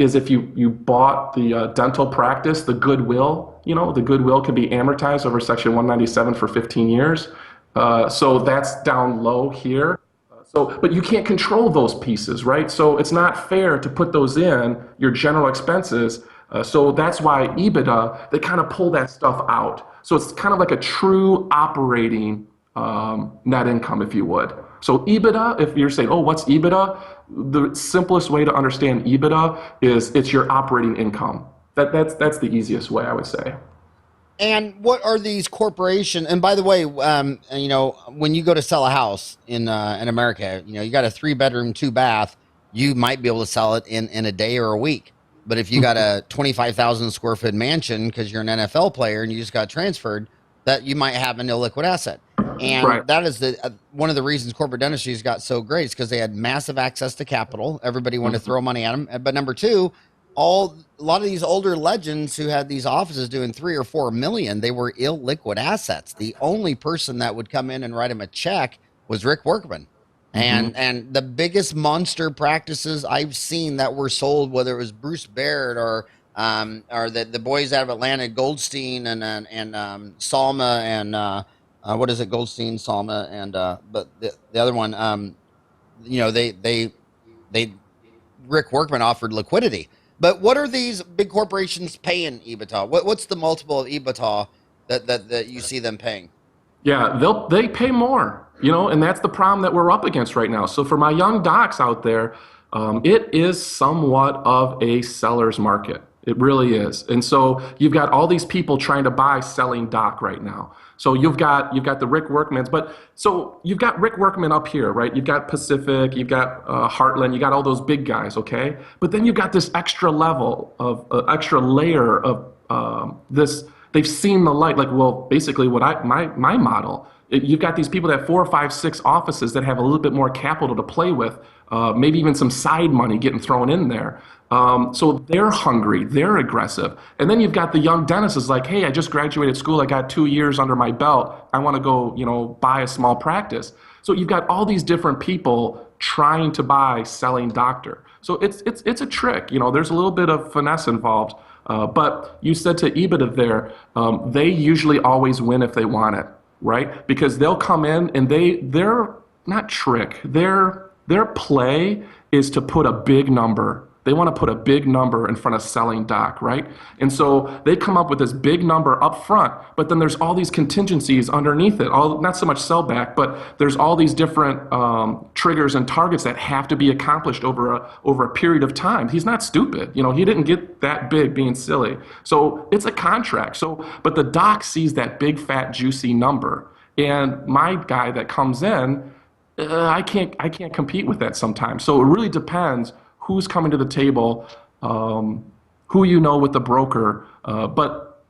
Speaker 2: is if you bought the dental practice, the goodwill, the goodwill can be amortized over Section 197 for 15 years. So that's down low here. But you can't control those pieces, right? So it's not fair to put those in your general expenses. So that's why EBITDA, they kind of pull that stuff out. So it's kind of like a true operating net income, if you would. So EBITDA, if you're saying, oh, what's EBITDA? The simplest way to understand EBITDA is it's your operating income. That's the easiest way, I would say.
Speaker 1: And what are these corporations? And by the way, when you go to sell a house in America, you got a 3-bedroom, 2-bath, you might be able to sell it in a day or a week. But if you got a 25,000 square foot mansion because you're an NFL player and you just got transferred, that you might have an illiquid asset. And
Speaker 2: Right.
Speaker 1: that is one of the reasons corporate dentistry has got so great, is because they had massive access to capital. Everybody wanted to throw money at them. But number two, a lot of these older legends who had these offices doing 3 or 4 million, they were illiquid assets. The only person that would come in and write him a check was Rick Workman. And the biggest monster practices I've seen that were sold, whether it was Bruce Baird or the boys out of Atlanta, Goldstein and Salma and what is it, Goldstein, Salma, and but the other one, they Rick Workman offered liquidity. But what are these big corporations paying EBITDA? What's the multiple of EBITDA that you see them paying?
Speaker 2: Yeah, they pay more, and that's the problem that we're up against right now. So for my young docs out there, it is somewhat of a seller's market. It really is. And so you've got all these people trying to buy selling doc right now. So you've got the Rick Workmans, but so you've got Rick Workman up here, right? You've got Pacific, you've got Heartland, you got all those big guys, okay? But then you've got this extra level of extra layer of this. They've seen the light, like, well, basically what my model. You've got these people that have 4, 5, 6 offices that have a little bit more capital to play with, maybe even some side money getting thrown in there. So they're hungry, they're aggressive. And then you've got the young dentist is like, hey, I just graduated school, I got 2 years under my belt, I want to go, buy a small practice. So you've got all these different people trying to buy selling doctor. So it's a trick, there's a little bit of finesse involved. But you said to EBITDA there, they usually always win if they want it, right? Because they'll come in and they're not trick. Their play is to put a big number. They want to put a big number in front of selling doc, right? And so they come up with this big number up front, but then there's all these contingencies underneath it. Not so much sell back, but there's all these different triggers and targets that have to be accomplished over a period of time. He's not stupid. He didn't get that big being silly. So it's a contract. But the doc sees that big, fat, juicy number. And my guy that comes in, I can't compete with that sometimes. So it really depends who's coming to the table, who with the broker. But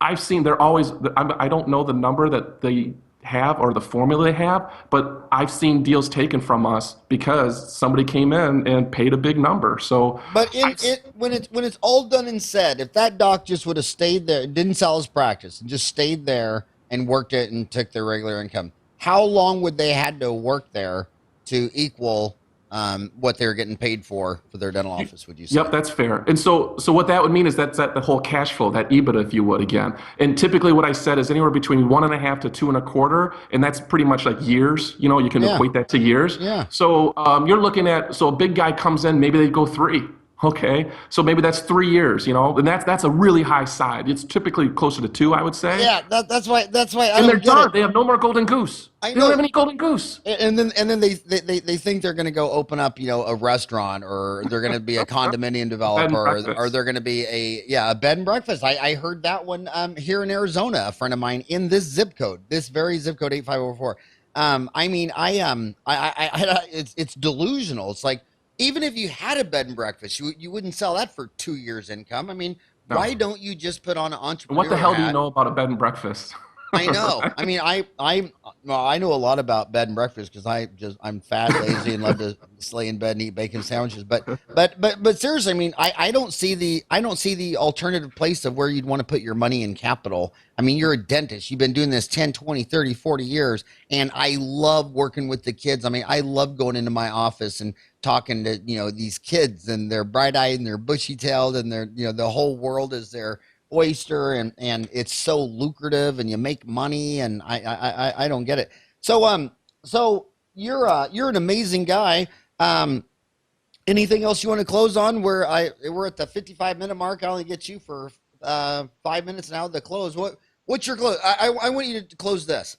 Speaker 2: I've seen I don't know the number that they have or the formula they have, but I've seen deals taken from us because somebody came in and paid a big number. So,
Speaker 1: but when it's all done and said, if that doc just would have stayed there, didn't sell his practice, and just stayed there and worked it and took their regular income, how long would they had to work there to equal what they're getting paid for their dental office, would you say?
Speaker 2: Yep, that's fair. And so what that would mean is that's the whole cash flow, that EBITDA, if you would, again. And typically what I said is anywhere between 1.5 to 2.25, and that's pretty much like years. You can equate that to years.
Speaker 1: Yeah.
Speaker 2: So you're looking at, so a big guy comes in, maybe they go 3, Okay, so maybe that's 3 years, and that's a really high side. It's typically closer to two, I would say.
Speaker 1: Yeah, that's why I
Speaker 2: And they're
Speaker 1: don't get
Speaker 2: done.
Speaker 1: it.
Speaker 2: They have no more golden goose.
Speaker 1: I
Speaker 2: They don't
Speaker 1: know.
Speaker 2: have any golden goose.
Speaker 1: And then they think they're going to go open up, a restaurant, or they're going to be a condominium
Speaker 2: Bed
Speaker 1: developer,
Speaker 2: and
Speaker 1: or
Speaker 2: breakfast.
Speaker 1: they're going to be a bed and breakfast. I heard that one here in Arizona, a friend of mine in this zip code, this very zip code 8504. I mean, it's delusional. It's like, even if you had a bed and breakfast, you wouldn't sell that for 2 years income. I mean, why
Speaker 2: No.
Speaker 1: don't you just put on an
Speaker 2: And what the
Speaker 1: entrepreneur
Speaker 2: hell do you
Speaker 1: hat?
Speaker 2: know about a bed and breakfast?
Speaker 1: I know. I
Speaker 2: Right?
Speaker 1: mean, well, I know a lot about bed and breakfast because I'm fat, lazy, and love to lay in bed and eat bacon sandwiches. But seriously, I mean, I don't see the alternative place of where you'd want to put your money in capital. I mean, you're a dentist. You've been doing this 10, 20, 30, 40 years, and I love working with the kids. I mean, I love going into my office and talking to, these kids, and they're bright-eyed and they're bushy-tailed, and they're, the whole world is their oyster, and it's so lucrative, and you make money, and I don't get it. So you're an amazing guy. um Anything else you want to close on? We're at the 55-minute mark. I only get you for 5 minutes now to close. What's your close? I want you to close this.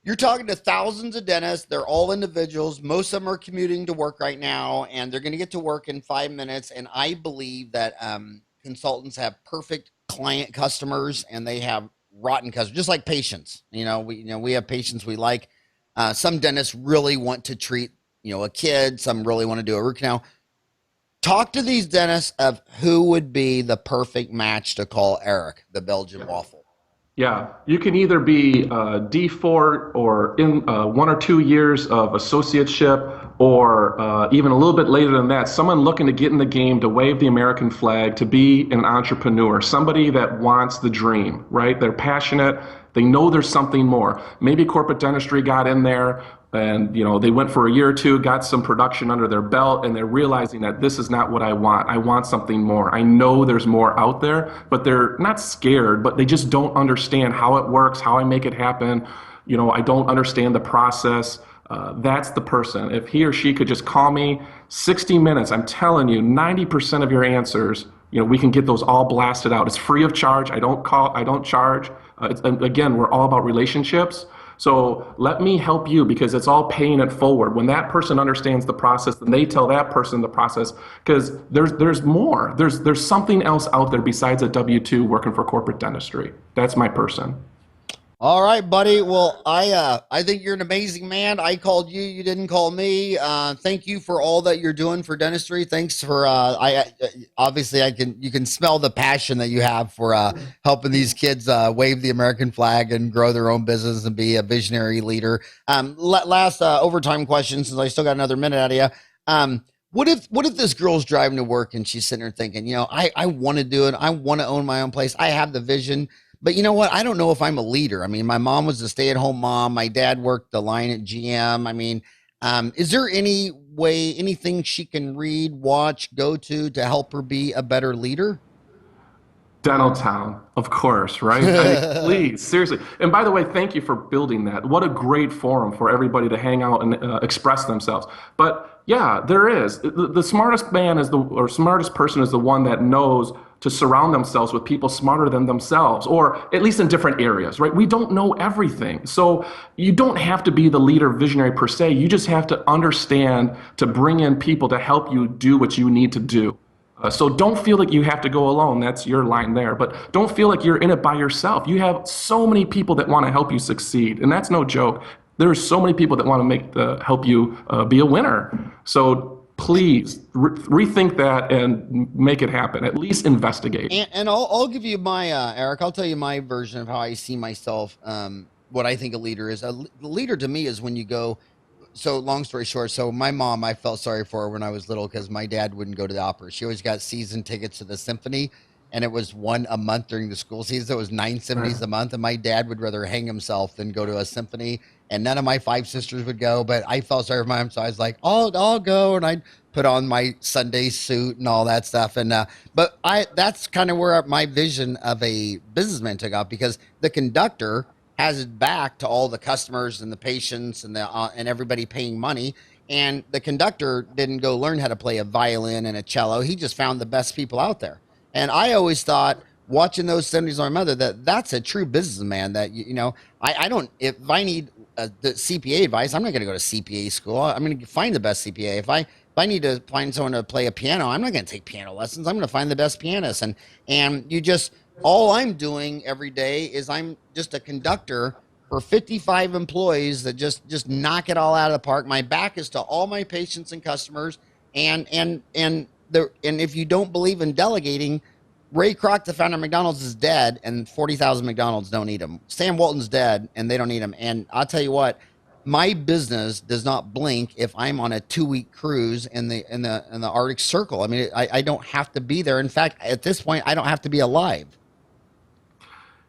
Speaker 1: You're talking to thousands of dentists. They're all individuals. Most of them are commuting to work right now, and they're going to get to work in 5 minutes. And I believe that consultants have perfect client customers, and they have rotten customers, just like patients. We have patients we like. Some dentists really want to treat a kid. Some really want to do a root canal. Talk to these dentists of who would be the perfect match to call Eric, the Belgian waffle.
Speaker 2: Yeah, you can either be D4 or in 1 or 2 years of associateship, or even a little bit later than that, someone looking to get in the game, to wave the American flag, to be an entrepreneur, somebody that wants the dream, right? They're passionate. They know there's something more. Maybe corporate dentistry got in there, and they went for a year or two, got some production under their belt, and they're realizing that this is not what I want. I want something more. I know there's more out there, but they're not scared, but they just don't understand how it works, how I make it happen. I don't understand the process. That's the person. If he or she could just call me 60 minutes, I'm telling you, 90% of your answers, we can get those all blasted out. It's free of charge. I don't charge. And again, we're all about relationships. So let me help you, because it's all paying it forward. When that person understands the process, then they tell that person the process, because there's more. There's something else out there besides a W-2 working for corporate dentistry. That's my person.
Speaker 1: All right, buddy. Well, I think you're an amazing man. I called you. You didn't call me. Thank you for all that you're doing for dentistry. Thanks for obviously you can smell the passion that you have for helping these kids wave the American flag and grow their own business and be a visionary leader. Last overtime question, since I still got another minute out of you. What if this girl's driving to work and she's sitting there thinking, I want to do it. I want to own my own place. I have the vision. But you know what? I don't know if I'm a leader. I mean, my mom was a stay-at-home mom. My dad worked the line at GM. I mean, is there anything she can read, watch, go to help her be a better leader?
Speaker 2: Dental Town, of course, right? I mean, please, seriously. And by the way, thank you for building that. What a great forum for everybody to hang out and express themselves. But yeah, there is. The smartest man or smartest person is the one that knows to surround themselves with people smarter than themselves, or at least in different areas, right? We don't know everything. So you don't have to be the leader visionary per se. You just have to understand to bring in people to help you do what you need to do. So don't feel like you have to go alone. That's your line there. But don't feel like you're in it by yourself. You have so many people that want to help you succeed, and that's no joke. There's so many people that want to help you be a winner. So please rethink that and make it happen. At least investigate.
Speaker 1: And I'll give you my Eric. I'll tell you my version of how I see myself. What I think a leader is. A leader to me is when you go. So long story short, so my mom, I felt sorry for her when I was little because my dad wouldn't go to the opera. She always got season tickets to the symphony, and it was one a month during the school season. It was nine symphonies a month, and my dad would rather hang himself than go to a symphony. And none of my five sisters would go, but I felt sorry for my mom, so I was like, I'll go, and I'd put on my Sunday suit and all that stuff. And but that's kind of where my vision of a businessman took off, because the conductor has it back to all the customers and the patients and and everybody paying money. And the conductor didn't go learn how to play a violin and a cello. He just found the best people out there. And I always thought, watching those 70s on my mother, that's a true businessman. That I don't. If I need the CPA advice, I'm not going to go to CPA school. I'm going to find the best CPA. If I need to find someone to play a piano, I'm not going to take piano lessons. I'm going to find the best pianist. And you just, all I'm doing every day is I'm just a conductor for 55 employees that just knock it all out of the park. My back is to all my patients and customers. And if you don't believe in delegating, Ray Kroc, the founder of McDonald's, is dead, and 40,000 McDonald's don't need him. Sam Walton's dead, and they don't need him. And I'll tell you what, my business does not blink if I'm on a 2-week cruise in the Arctic Circle. I mean, I don't have to be there. In fact, at this point, I don't have to be alive.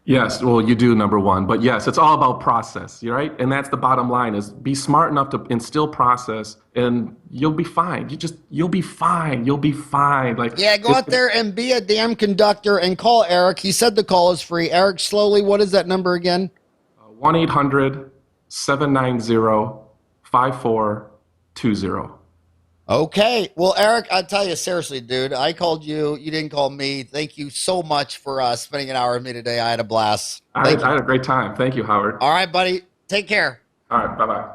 Speaker 2: Yes, well, you do, number one. But yes, it's all about process, right? And that's the bottom line, is be smart enough to instill process, and you'll be fine. You'll be fine. You'll be fine. Like,
Speaker 1: yeah, go out there and be a damn conductor and call Eric. He said the call is free. Eric, slowly, what is that number again?
Speaker 2: 1-800-790-5420.
Speaker 1: Okay. Well, Eric, I'll tell you, seriously, dude, I called you. You didn't call me. Thank you so much for spending an hour with me today. I had a blast.
Speaker 2: I had a great time. Thank you, Howard.
Speaker 1: All right, buddy. Take care.
Speaker 2: All right. Bye-bye.